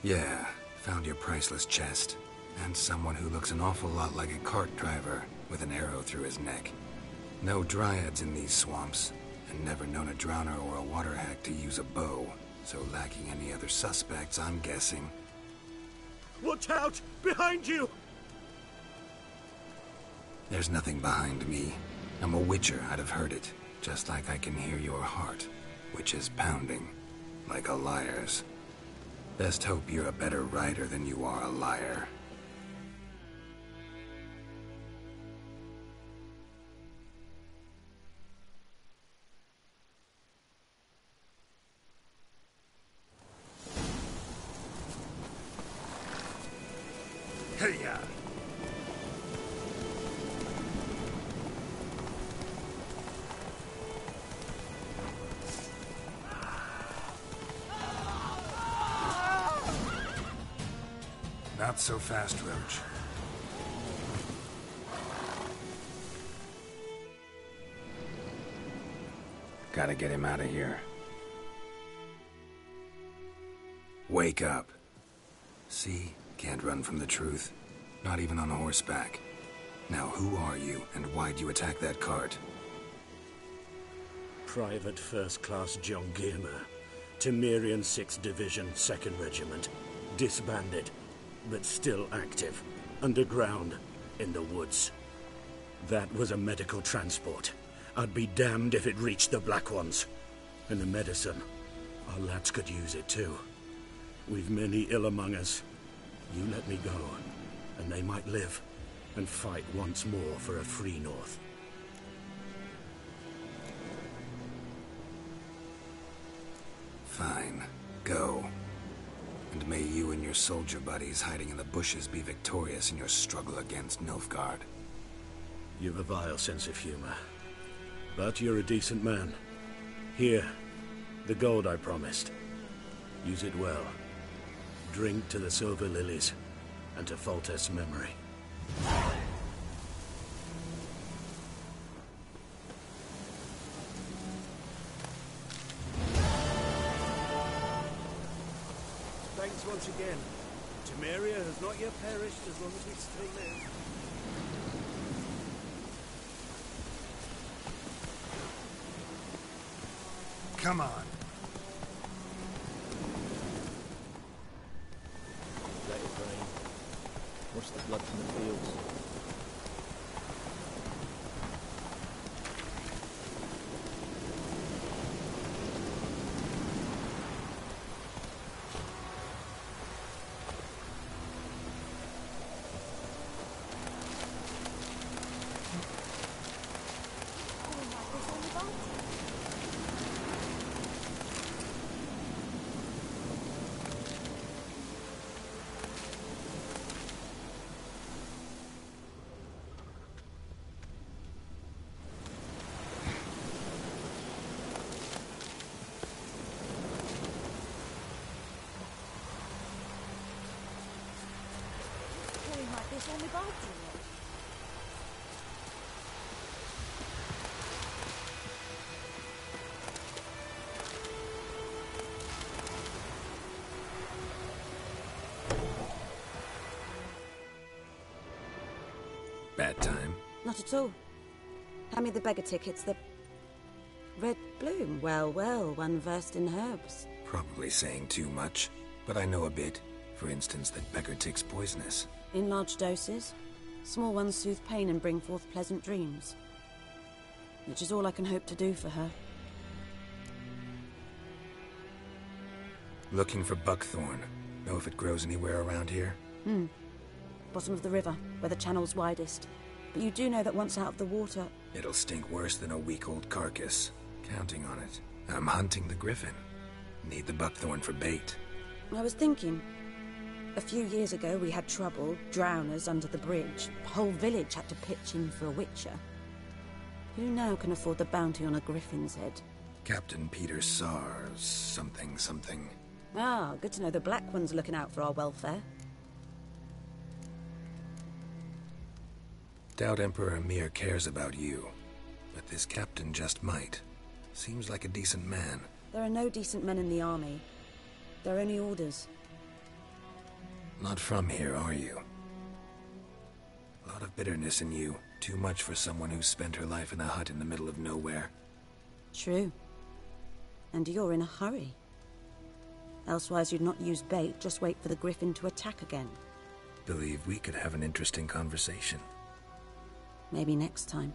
Yeah, found your priceless chest. And someone who looks an awful lot like a cart driver, with an arrow through his neck. No dryads in these swamps, and never known a drowner or a water hack to use a bow, so lacking any other suspects, I'm guessing. Watch out! Behind you! There's nothing behind me. I'm a witcher, I'd have heard it. Just like I can hear your heart, which is pounding, like a liar's. Best hope you're a better rider than you are a liar. Hey-ya! Not so fast, Roach. Gotta get him out of here. Wake up. See? Can't run from the truth. Not even on horseback. Now who are you, and why'd you attack that cart? Private First Class John Gilmer. Temerian 6th Division, 2nd Regiment. Disbanded, but still active. Underground, in the woods. That was a medical transport. I'd be damned if it reached the Black Ones. And the medicine. Our lads could use it too. We've many ill among us. You let me go, and they might live, and fight once more for a free North. Fine. Go. And may you and your soldier buddies hiding in the bushes be victorious in your struggle against Nilfgaard. You've a vile sense of humor. But you're a decent man. Here, the gold I promised. Use it well. Drink to the Silver Lilies, and to Foltest's memory. Thanks once again. Temeria has not yet perished as long as we still live. Come on. Let it rain. Watch the blood from the fields. This on the bathroom. Bad time? Not at all. Hand me the beggar tickets, the... Red Bloom. Well, well, one versed in herbs. Probably saying too much, but I know a bit. For instance, that beggar tick's poisonous. In large doses. Small ones soothe pain and bring forth pleasant dreams. Which is all I can hope to do for her. Looking for buckthorn. Know if it grows anywhere around here? Bottom of the river, where the channel's widest. But you do know that once out of the water... It'll stink worse than a week-old carcass. Counting on it. I'm hunting the griffin. Need the buckthorn for bait. I was thinking... A few years ago we had trouble, drowners under the bridge. The whole village had to pitch in for a witcher. Who now can afford the bounty on a griffin's head? Captain Peter Sars, something. Ah, good to know the Black One's looking out for our welfare. Doubt Emperor Emhyr cares about you. But this captain just might. Seems like a decent man. There are no decent men in the army. There are only orders. Not from here, are you? A lot of bitterness in you. Too much for someone who spent her life in a hut in the middle of nowhere. True. And you're in a hurry. Elsewise you'd not use bait, just wait for the griffin to attack again. believe we could have an interesting conversation. Maybe next time.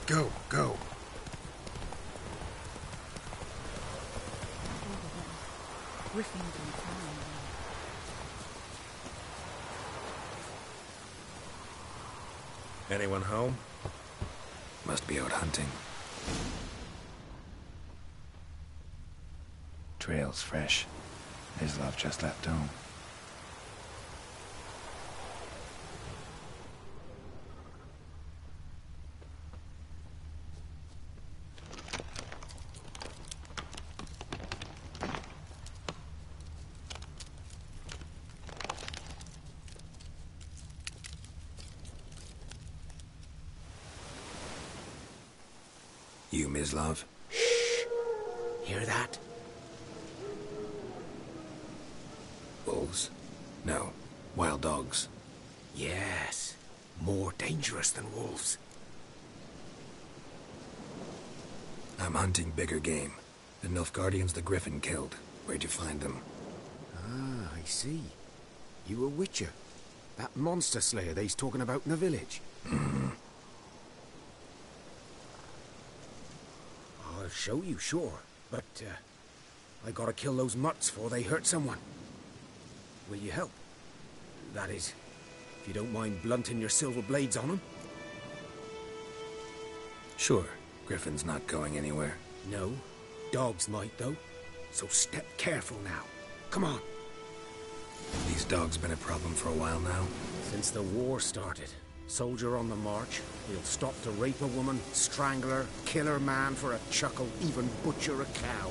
Go, go. Anyone home? Must be out hunting. Trail's fresh. Islov just left home. You, Mislav? Hear that? Wolves? No. Wild dogs. Yes. More dangerous than wolves. I'm hunting bigger game. The Nilfgaardians the Griffin killed. Where'd you find them? Ah, I see. You a witcher. That monster slayer they's talking about in the village. Mm-hmm. I'll show you, sure. But, I gotta kill those mutts before they hurt someone. Will you help? That is, if you don't mind blunting your silver blades on them. Sure. Griffin's not going anywhere. No. Dogs might, though. So step careful now. Come on. These dogs been a problem for a while now? Since the war started. Soldier on the march. He'll stop to rape a woman, strangle her, kill her man for a chuckle, even butcher a cow.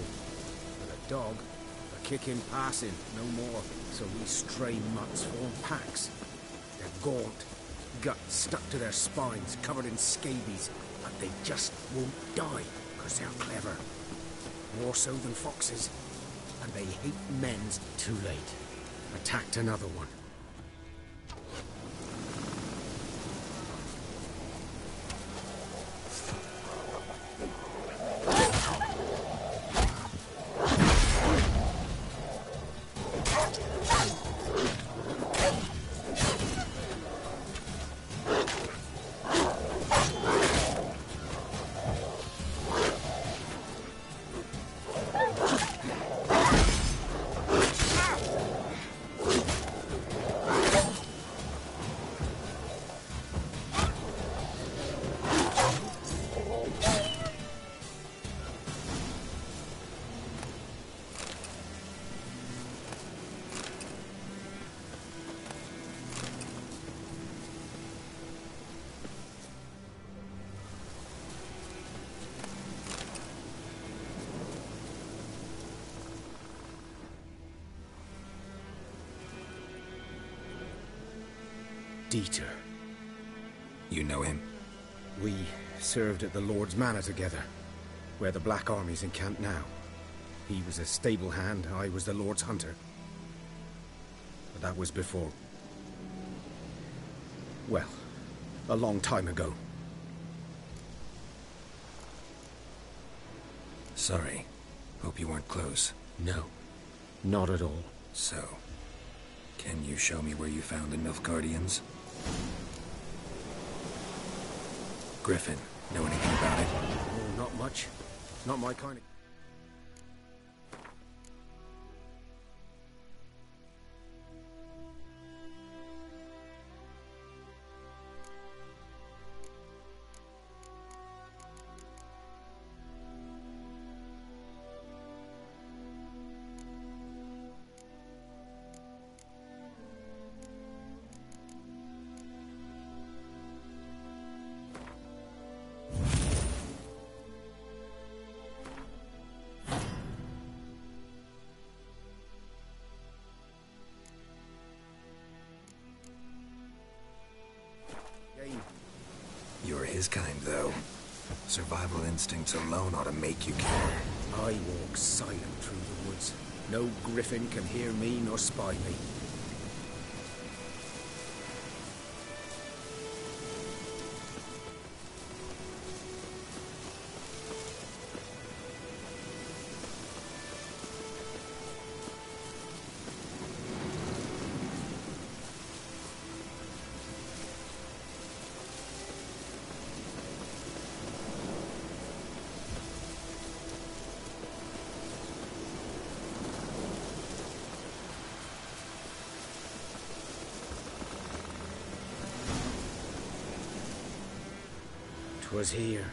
But a dog, a kick in passing, no more. So these stray mutts form packs. They're gaunt, guts stuck to their spines, covered in scabies. But they just won't die, because they're clever. More so than foxes. And they hate men's too late. Attacked another one. Dieter. You know him? We served at the Lord's Manor together, where the Black Army's encamped now. He was a stable hand, I was the Lord's hunter. But that was before... well, a long time ago. Sorry. Hope you weren't close. No, not at all. So, can you show me where you found the Nilfgaardians? Griffin, know anything about it? Oh, not much. Not my kind of... You're his kind, though. Survival instincts alone ought to make you kill. I walk silent through the woods. No griffin can hear me nor spy me. Was here.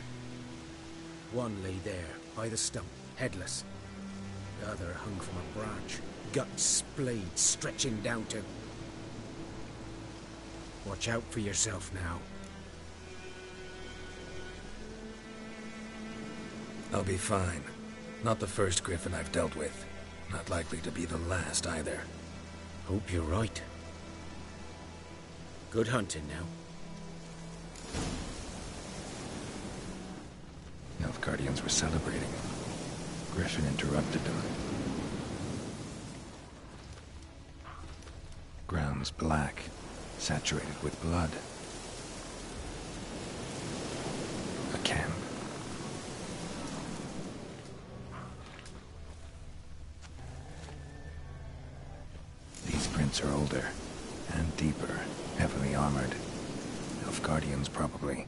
One lay there, by the stump, headless. The other hung from a branch, guts splayed, stretching down to... Watch out for yourself now. I'll be fine. Not the first griffin I've dealt with. Not likely to be the last, either. Hope you're right. Good hunting now. Nilfgaardians were celebrating. Griffin interrupted them. Ground's black, saturated with blood. A camp. These prints are older, and deeper, heavily armored. Nilfgaardians, probably.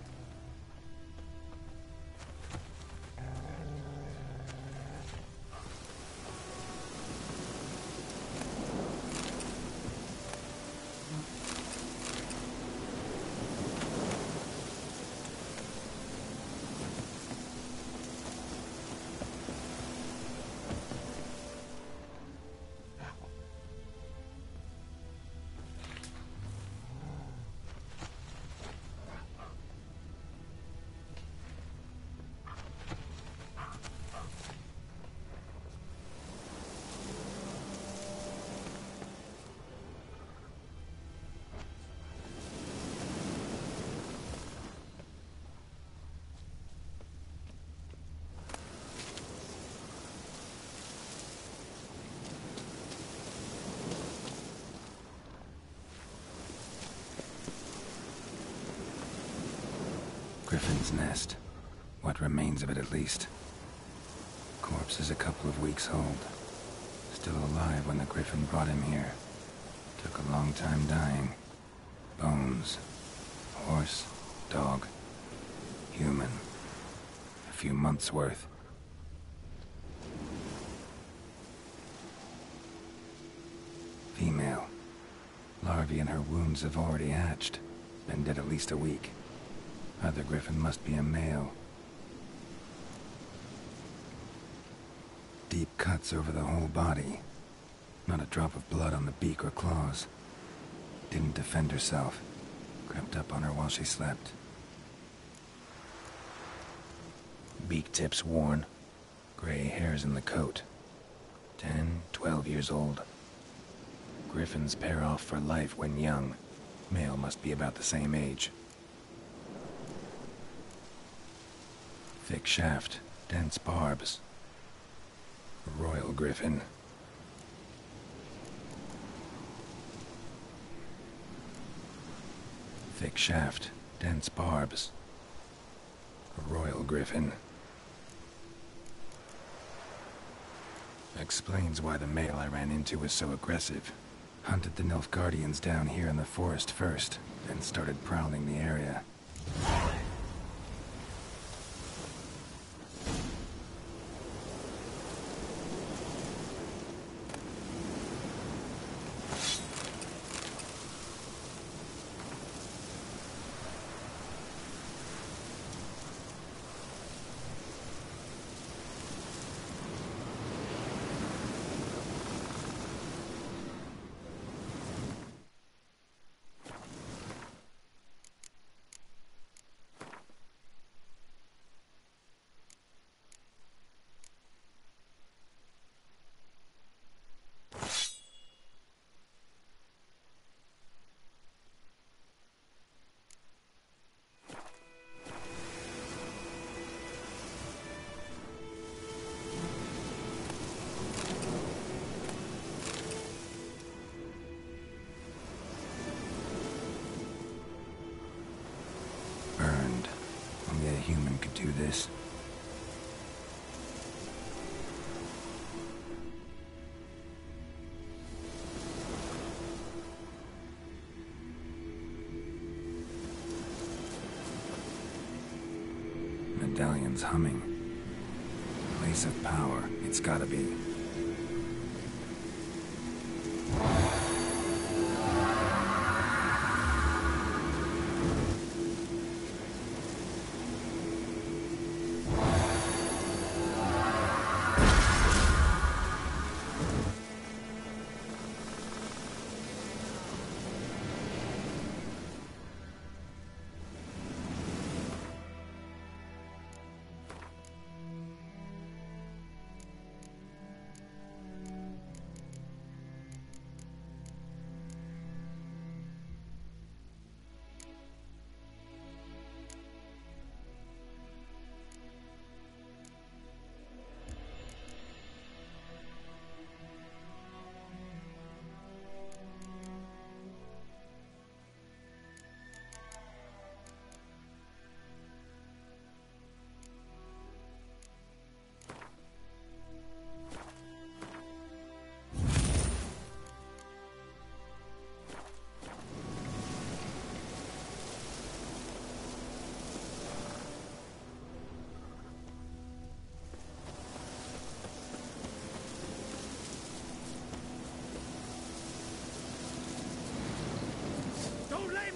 Griffin's nest. What remains of it, at least. Corpse is a couple of weeks old. Still alive when the Griffin brought him here. Took a long time dying. Bones. Horse. Dog. Human. A few months' worth. Female. Larvae in her wounds have already hatched. Been dead at least a week. Other Griffin must be a male. Deep cuts over the whole body. Not a drop of blood on the beak or claws. Didn't defend herself. Crept up on her while she slept. Beak tips worn. Gray hairs in the coat. 10, 12 years old. Griffins pair off for life when young. Male must be about the same age. Thick shaft, dense barbs. A royal griffin. Thick shaft, dense barbs. A royal griffin. Explains why the male I ran into was so aggressive. Hunted the Nilfgaardians down here in the forest first, then started prowling the area. to this. Medallion's humming. Place of power. It's gotta be.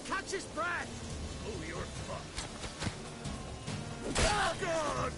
Catch his breath! Oh, you're fucked. Oh, God!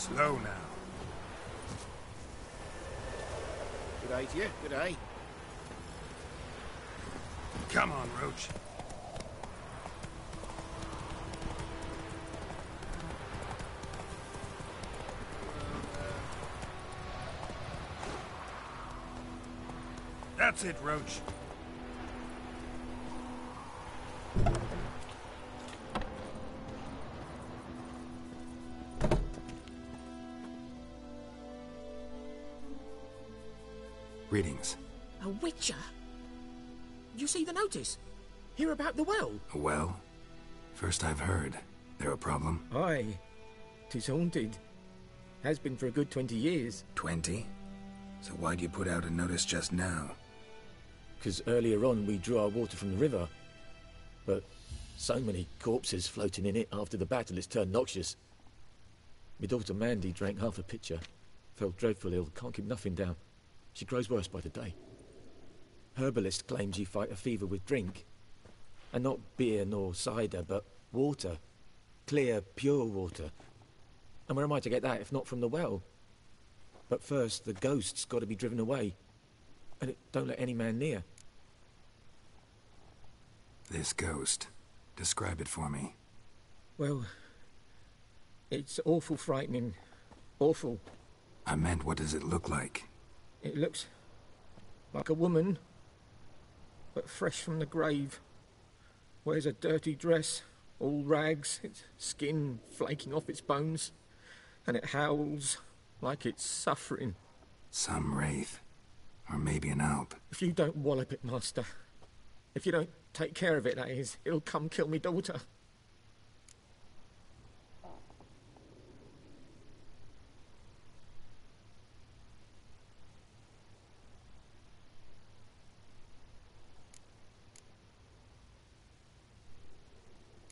Slow now. Good day to you, good day. Come on, Roach. That's it, Roach. Greetings. A witcher? You see the notice? Hear about the well? A well? First I've heard. There a problem? Aye. 'Tis haunted. Has been for a good 20 years. 20? So why'd you put out a notice just now? 'Cause earlier on we drew our water from the river. But so many corpses floating in it after the battle it's turned noxious. My daughter Mandy drank half a pitcher. Fell dreadful ill, can't keep nothing down. She grows worse by the day. Herbalist claims you fight a fever with drink. And not beer nor cider, but water. Clear, pure water. And where am I to get that if not from the well? But first, the ghost's got to be driven away. And it don't let any man near. This ghost. Describe it for me. Well, it's awful frightening. Awful. I meant, what does it look like? It looks like a woman, but fresh from the grave. Wears a dirty dress, all rags, its skin flaking off its bones, and it howls like it's suffering. Some wraith. Or maybe an alp. If you don't wallop it, Master, if you don't take care of it, that is, it'll come kill me daughter.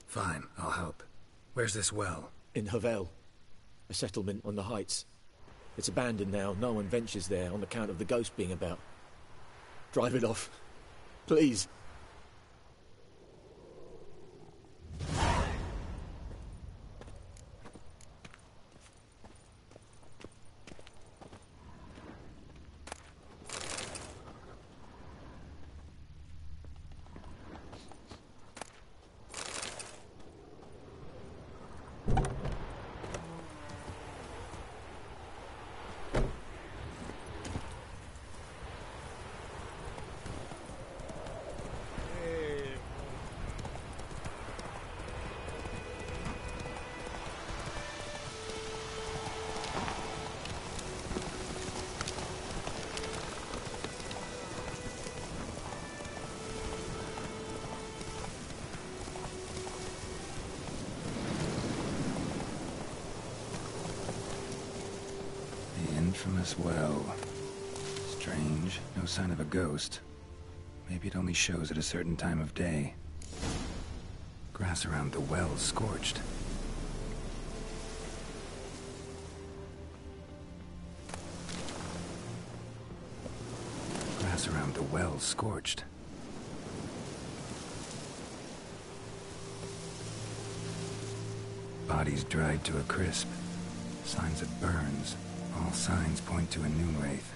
Fine, I'll help. Where's this well? In Havel. A settlement on the heights. It's abandoned now. No one ventures there on account of the ghost being about. Drive it off. Please. Infamous well. Strange. No sign of a ghost. Maybe it only shows at a certain time of day. Grass around the well scorched. Grass around the well scorched. Bodies dried to a crisp. Signs of burns. All signs point to a new wraith.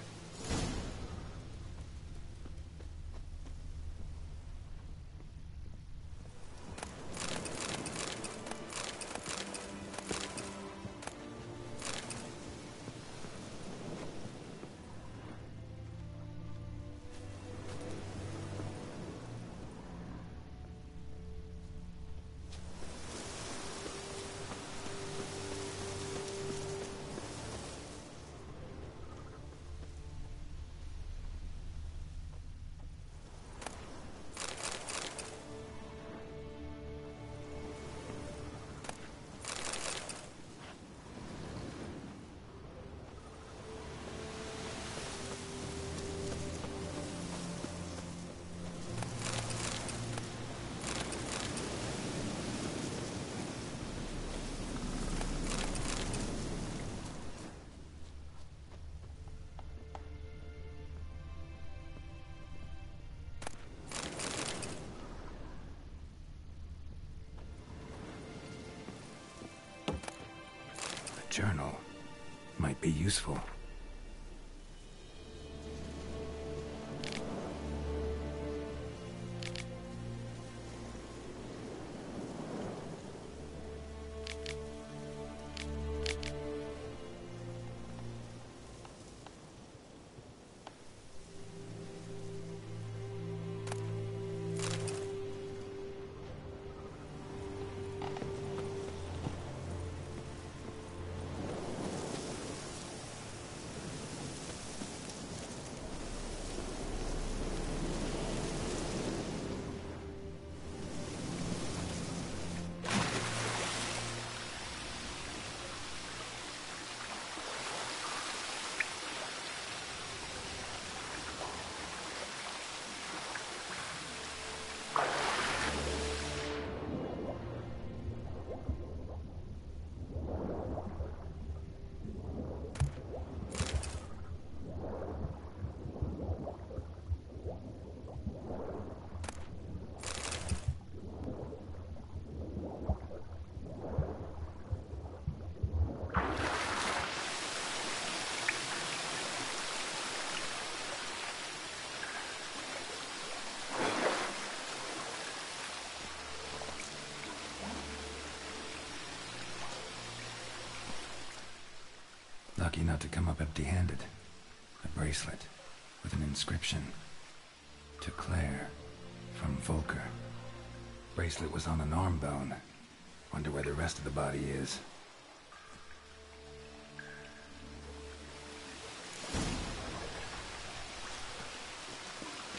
Journal. Might be useful. Lucky not to come up empty-handed. A bracelet with an inscription. To Claire, from Volker. Bracelet was on an arm bone. Wonder where the rest of the body is.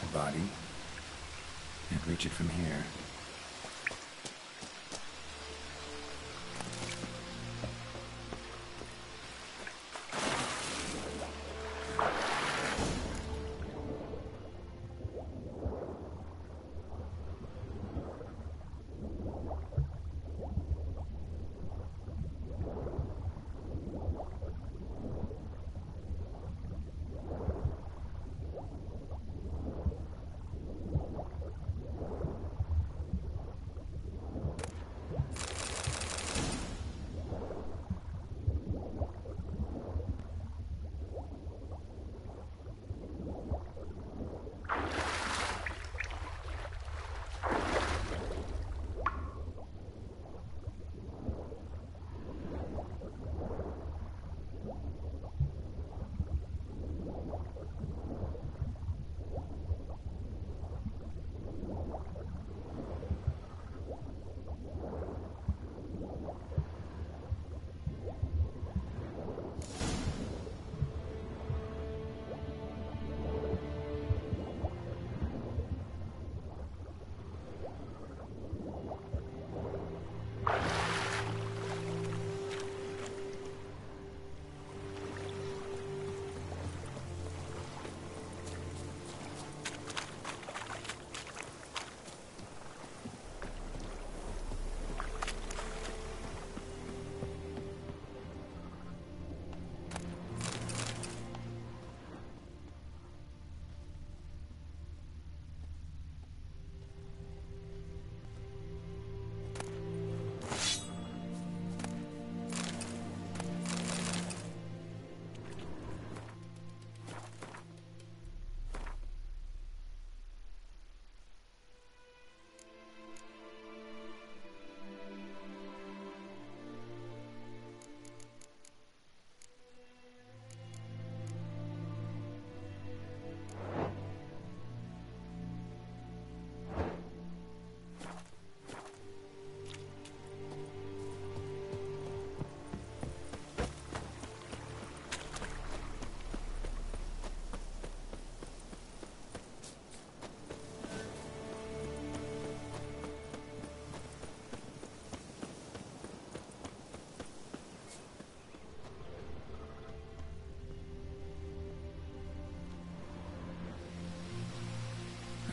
The body? Can't reach it from here.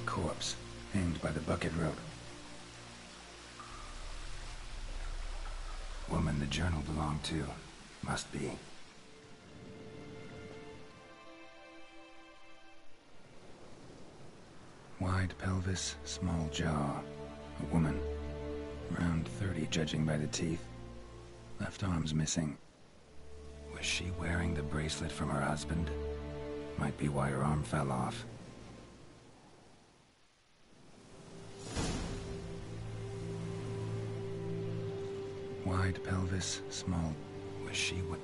Corpse, hanged by the bucket rope. Woman the journal belonged to. Must be. Wide pelvis, small jaw. A woman. Around 30, judging by the teeth. Left arm's missing. Was she wearing the bracelet from her husband? Might be why her arm fell off. Wide pelvis, small... Was she what?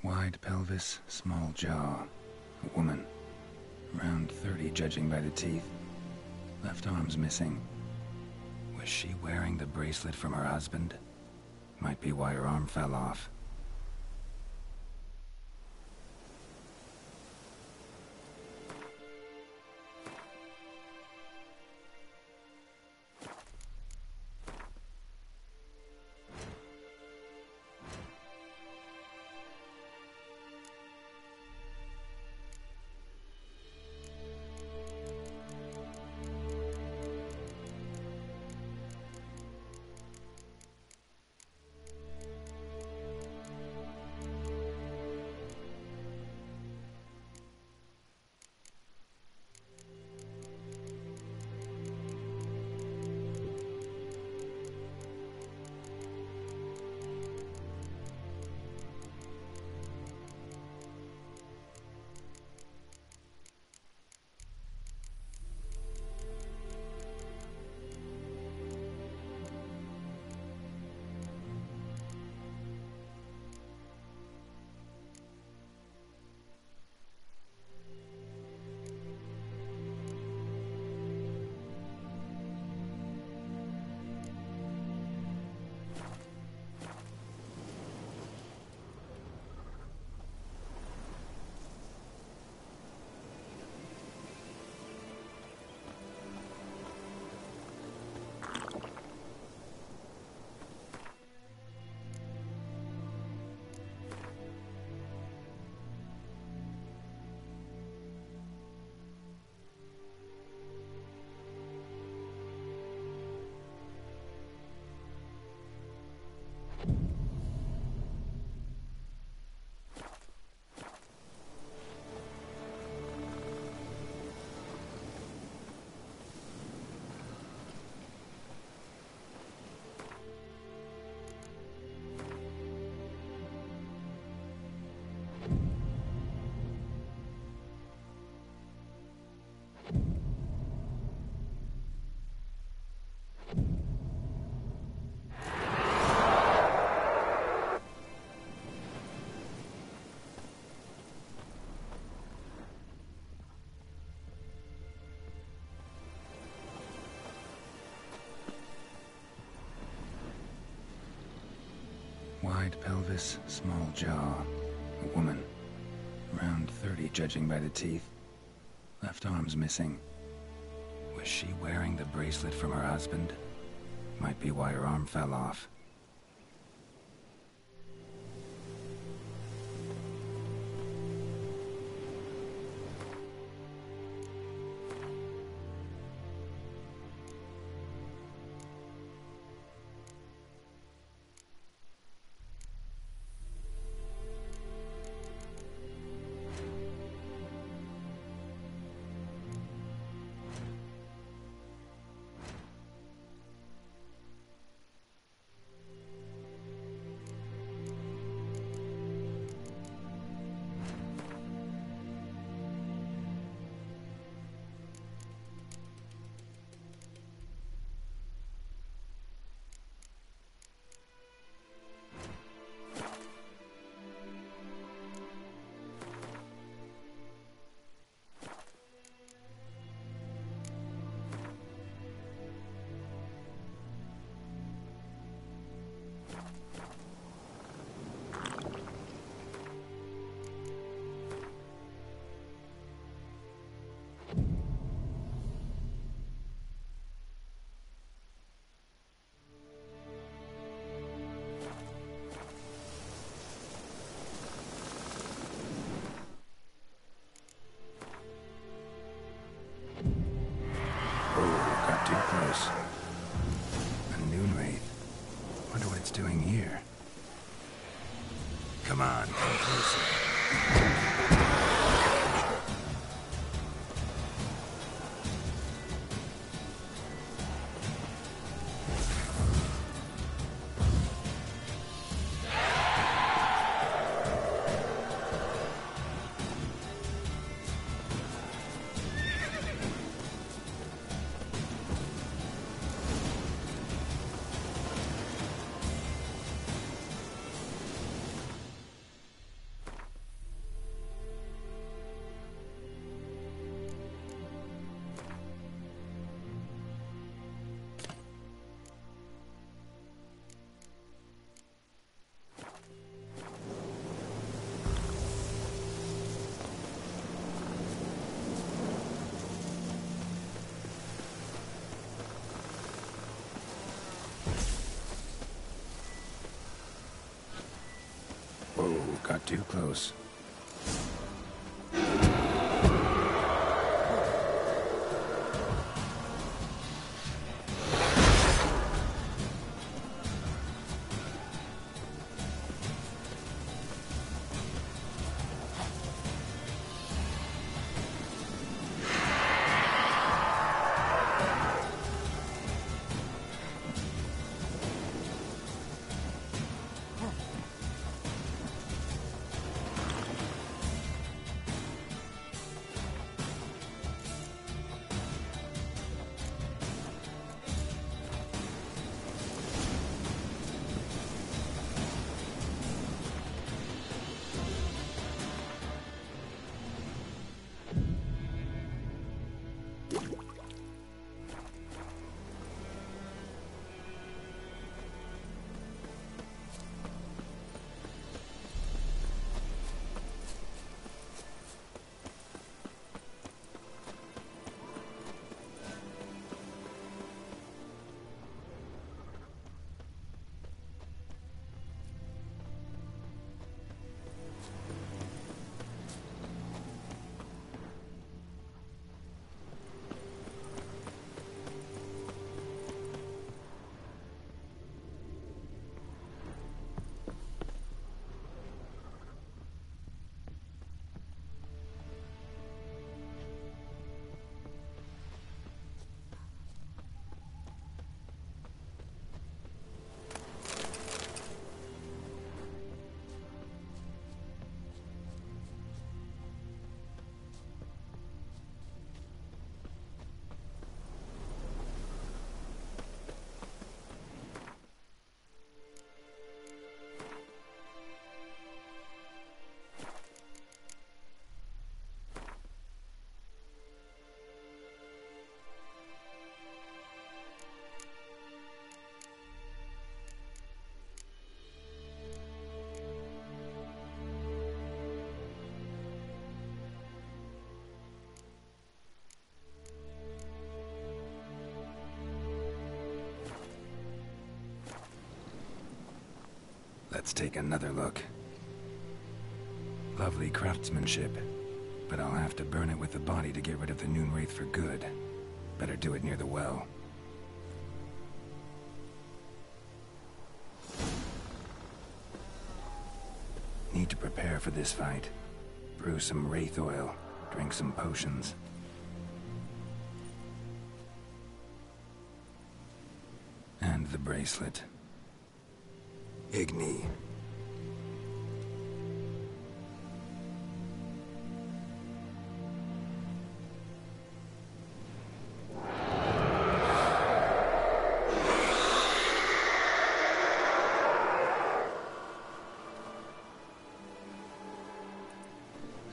Wide pelvis, small jaw. A woman. Around 30, judging by the teeth. Left arm's missing. Was she wearing the bracelet from her husband? Might be why her arm fell off. Wide pelvis, small jaw. A woman. Around 30, judging by the teeth. Left arm's missing. Was she wearing the bracelet from her husband? Might be why her arm fell off. too close. Let's take another look. Lovely craftsmanship, but I'll have to burn it with the body to get rid of the Noon Wraith for good. Better do it near the well. Need to prepare for this fight. Brew some Wraith oil, drink some potions. And the bracelet. Igni.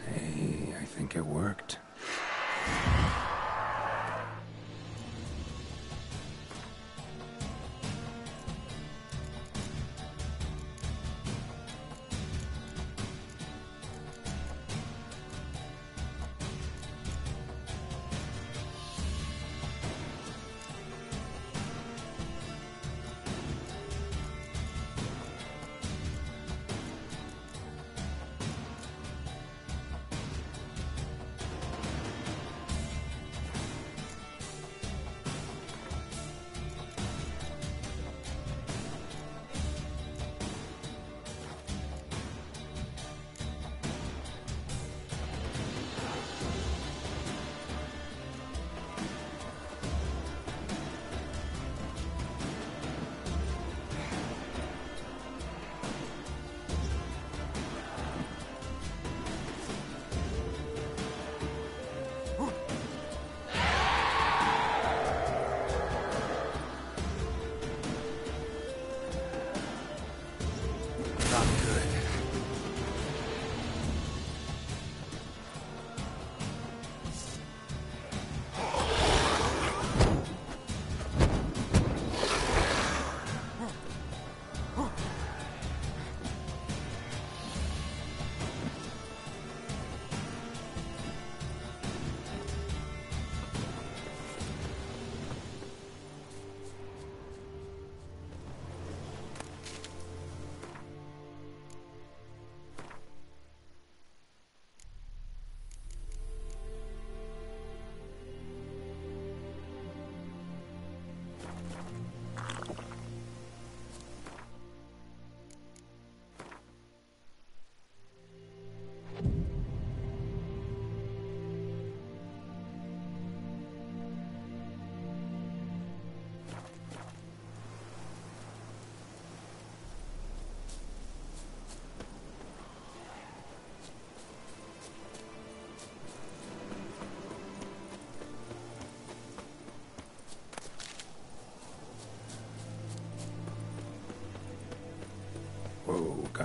Hey, I think it worked.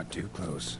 Not too close.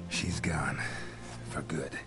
She's gone. For good.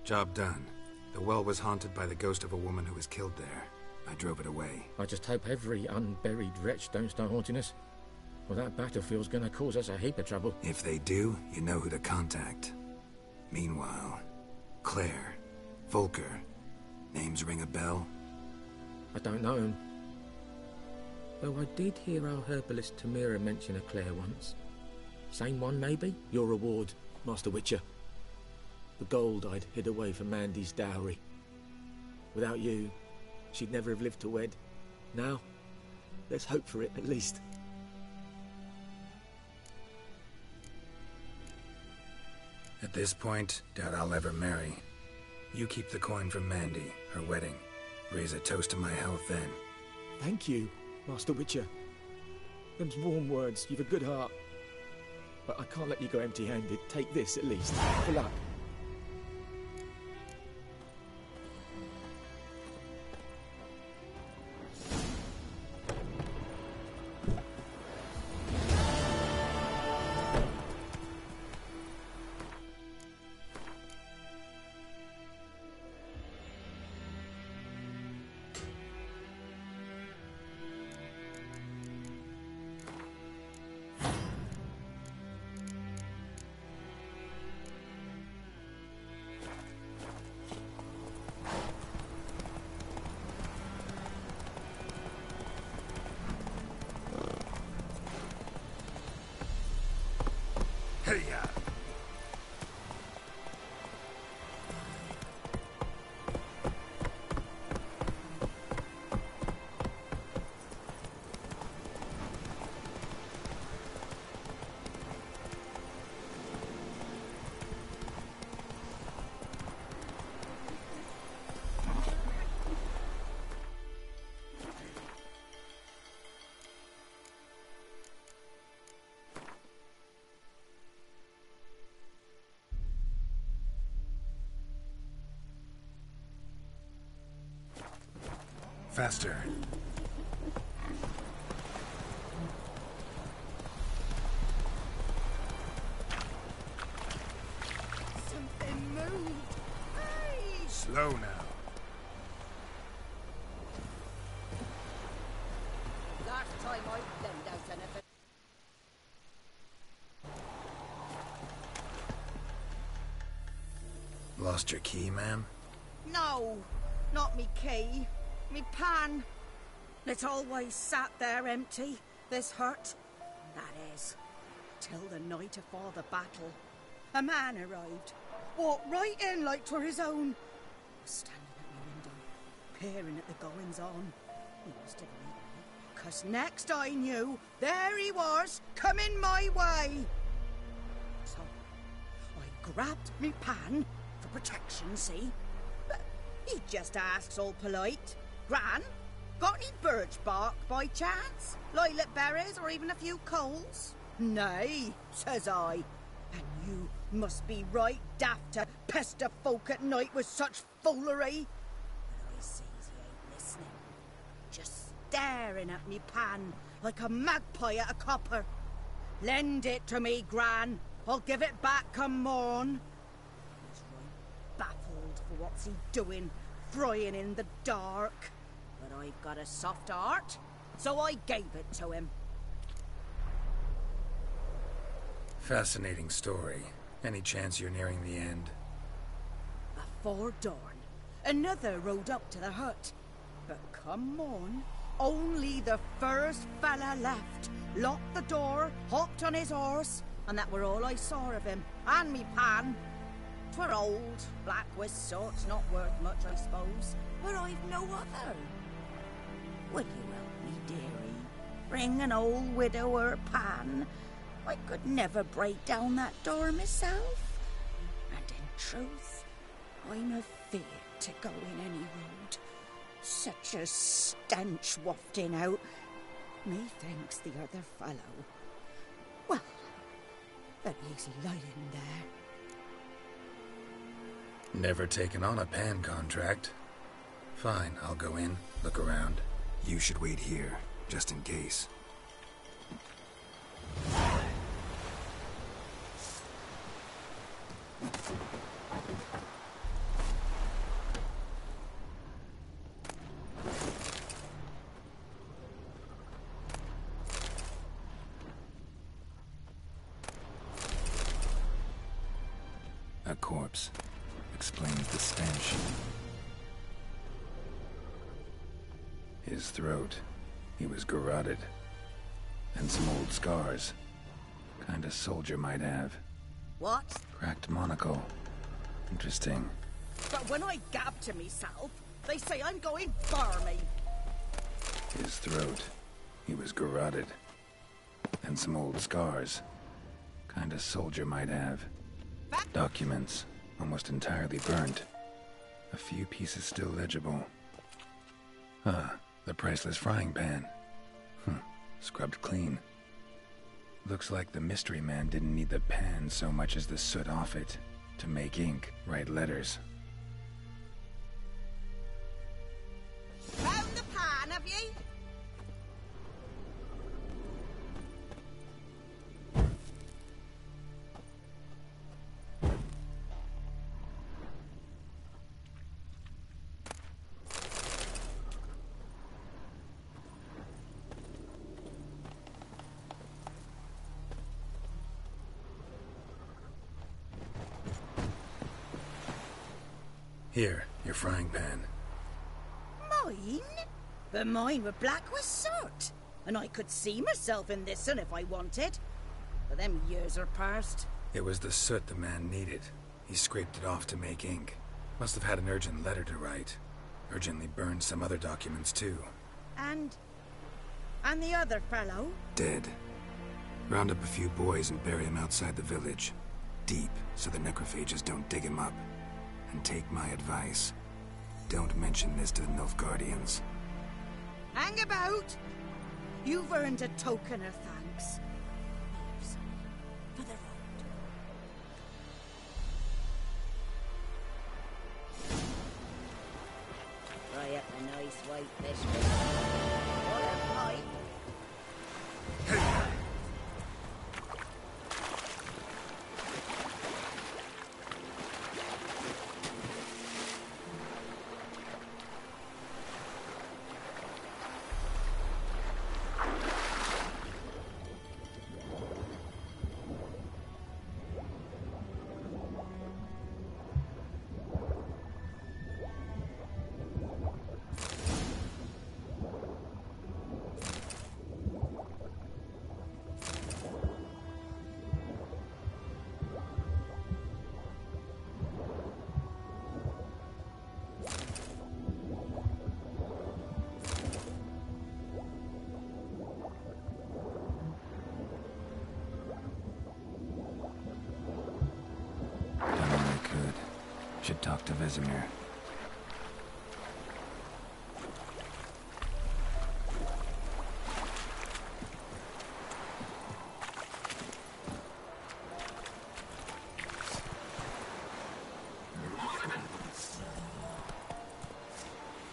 Job done. The well was haunted by the ghost of a woman who was killed there. I drove it away. I just hope every unburied wretch don't start haunting us. Well, that battlefield's gonna cause us a heap of trouble. If they do, you know who to contact. Meanwhile, Claire, Volker, names ring a bell? I don't know him. Though I did hear our herbalist Tamira mention a Claire once. Same one, maybe? Your reward, Master Witcher. The gold I'd hid away for Mandy's dowry. Without you, she'd never have lived to wed. Now, let's hope for it, at least. At this point, doubt I'll ever marry. You keep the coin from Mandy, her wedding. Raise a toast to my health then. Thank you, Master Witcher. Them's warm words, you've a good heart. But I can't let you go empty-handed. Take this, at least, for luck. Hey-ya! Faster. Something moved. Hey! Slow now. Last time I lend out anything. Lost your key, ma'am? No, not me key. Me pan. It's always sat there empty, this hut. That is, till the night afore the battle. A man arrived, walked right in like 'twere his own. Was standing at my window, peering at the goings-on. He must have read me, 'cause next I knew, there he was, coming my way. So, I grabbed me pan, for protection, see? But he just asks all polite, Gran, got any birch bark by chance? Lilac berries or even a few coals? Nay, says I. And you must be right daft to pester folk at night with such foolery. But I sees he ain't listening. Just staring at me pan like a magpie at a copper. Lend it to me, Gran. I'll give it back come morn. He's right baffled for what's he doing, frying in the dark. But I've got a soft heart, so I gave it to him. Fascinating story. Any chance you're nearing the end? Before dawn, another rode up to the hut. But come on, only the first fella left. Locked the door, hopped on his horse, and that were all I saw of him. And me pan. 'Twere old, black with soot, not worth much, I suppose. But I've no other. Will you help me, dearie? Bring an old widower pan. I could never break down that door myself. And in truth, I'm afeard to go in any road. Such a stench wafting out. Methinks the other fellow. Well, at least lying there. Never taken on a pan contract. Fine, I'll go in, look around. You should wait here, just in case. A corpse explains the stench. His throat, he was garroted. And some old scars. Kind of soldier might have. What? Cracked monocle. Interesting. But when I gab to myself, they say I'm going barmy. His throat, he was garroted. And some old scars. Kind of soldier might have. Documents, almost entirely burnt. A few pieces still legible. The priceless frying pan. Scrubbed clean. Looks like the mystery man didn't need the pan so much as the soot off it to make ink, write letters. Found the pan, have ye? Here, your frying pan. Mine? But mine were black with soot. And I could see myself in this one if I wanted. But them years are past. It was the soot the man needed. He scraped it off to make ink. Must have had an urgent letter to write. Urgently burned some other documents too. And the other fellow? Dead. Round up a few boys and bury him outside the village. Deep, so the necrophages don't dig him up. And take my advice. Don't mention this to the Nilfgaardians. Hang about! You've earned a token of thanks. Here's for the road. Fry up a nice wait this way. What a pipe. Should talk to Vesemir.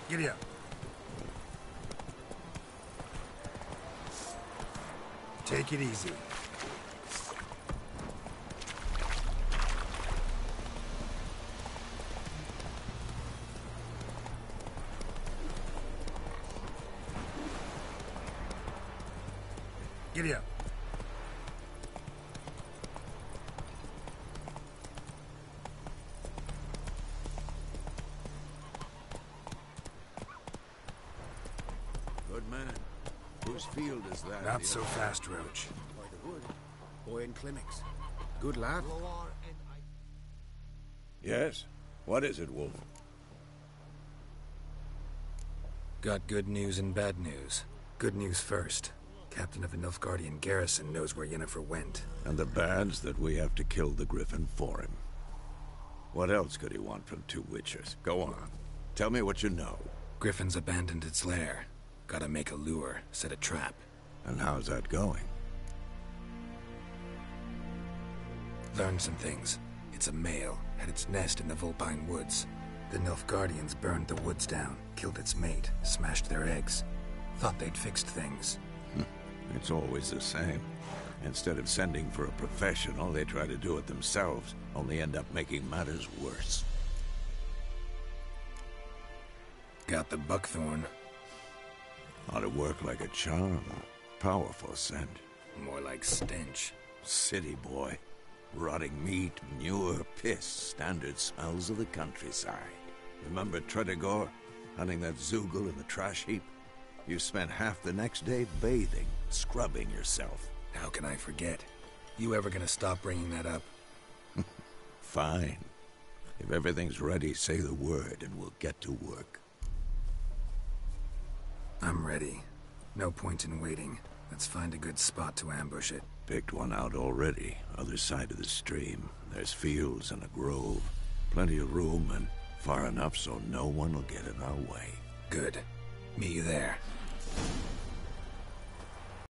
Giddy up. Take it easy. Giddy up. Good man. Whose field is that? Not so fast, Roach. By the wood. Boy in clinics. Good lad. Yes? What is it, Wolf? Got good news and bad news. Good news first. Captain of the Nilfgaardian garrison knows where Yennefer went. And the bad's that we have to kill the Griffin for him. What else could he want from two Witchers? Go on. Tell me what you know. Griffin's abandoned its lair. Gotta make a lure, set a trap. And how's that going? Learned some things. It's a male, had its nest in the Vulpine Woods. The Nilfgaardians burned the woods down, killed its mate, smashed their eggs. Thought they'd fixed things. It's always the same. Instead of sending for a professional, they try to do it themselves, only end up making matters worse. Got the buckthorn. Ought to work like a charm. Powerful scent. More like stench. City boy. Rotting meat, manure, piss. Standard smells of the countryside. Remember Tredegor? Hunting that Zoogle in the trash heap? You spent half the next day bathing, scrubbing yourself. How can I forget? You ever gonna stop bringing that up? Fine. If everything's ready, say the word and we'll get to work. I'm ready. No point in waiting. Let's find a good spot to ambush it. Picked one out already. Other side of the stream. There's fields and a grove. Plenty of room and far enough so no one will get in our way. Good. Meet you there.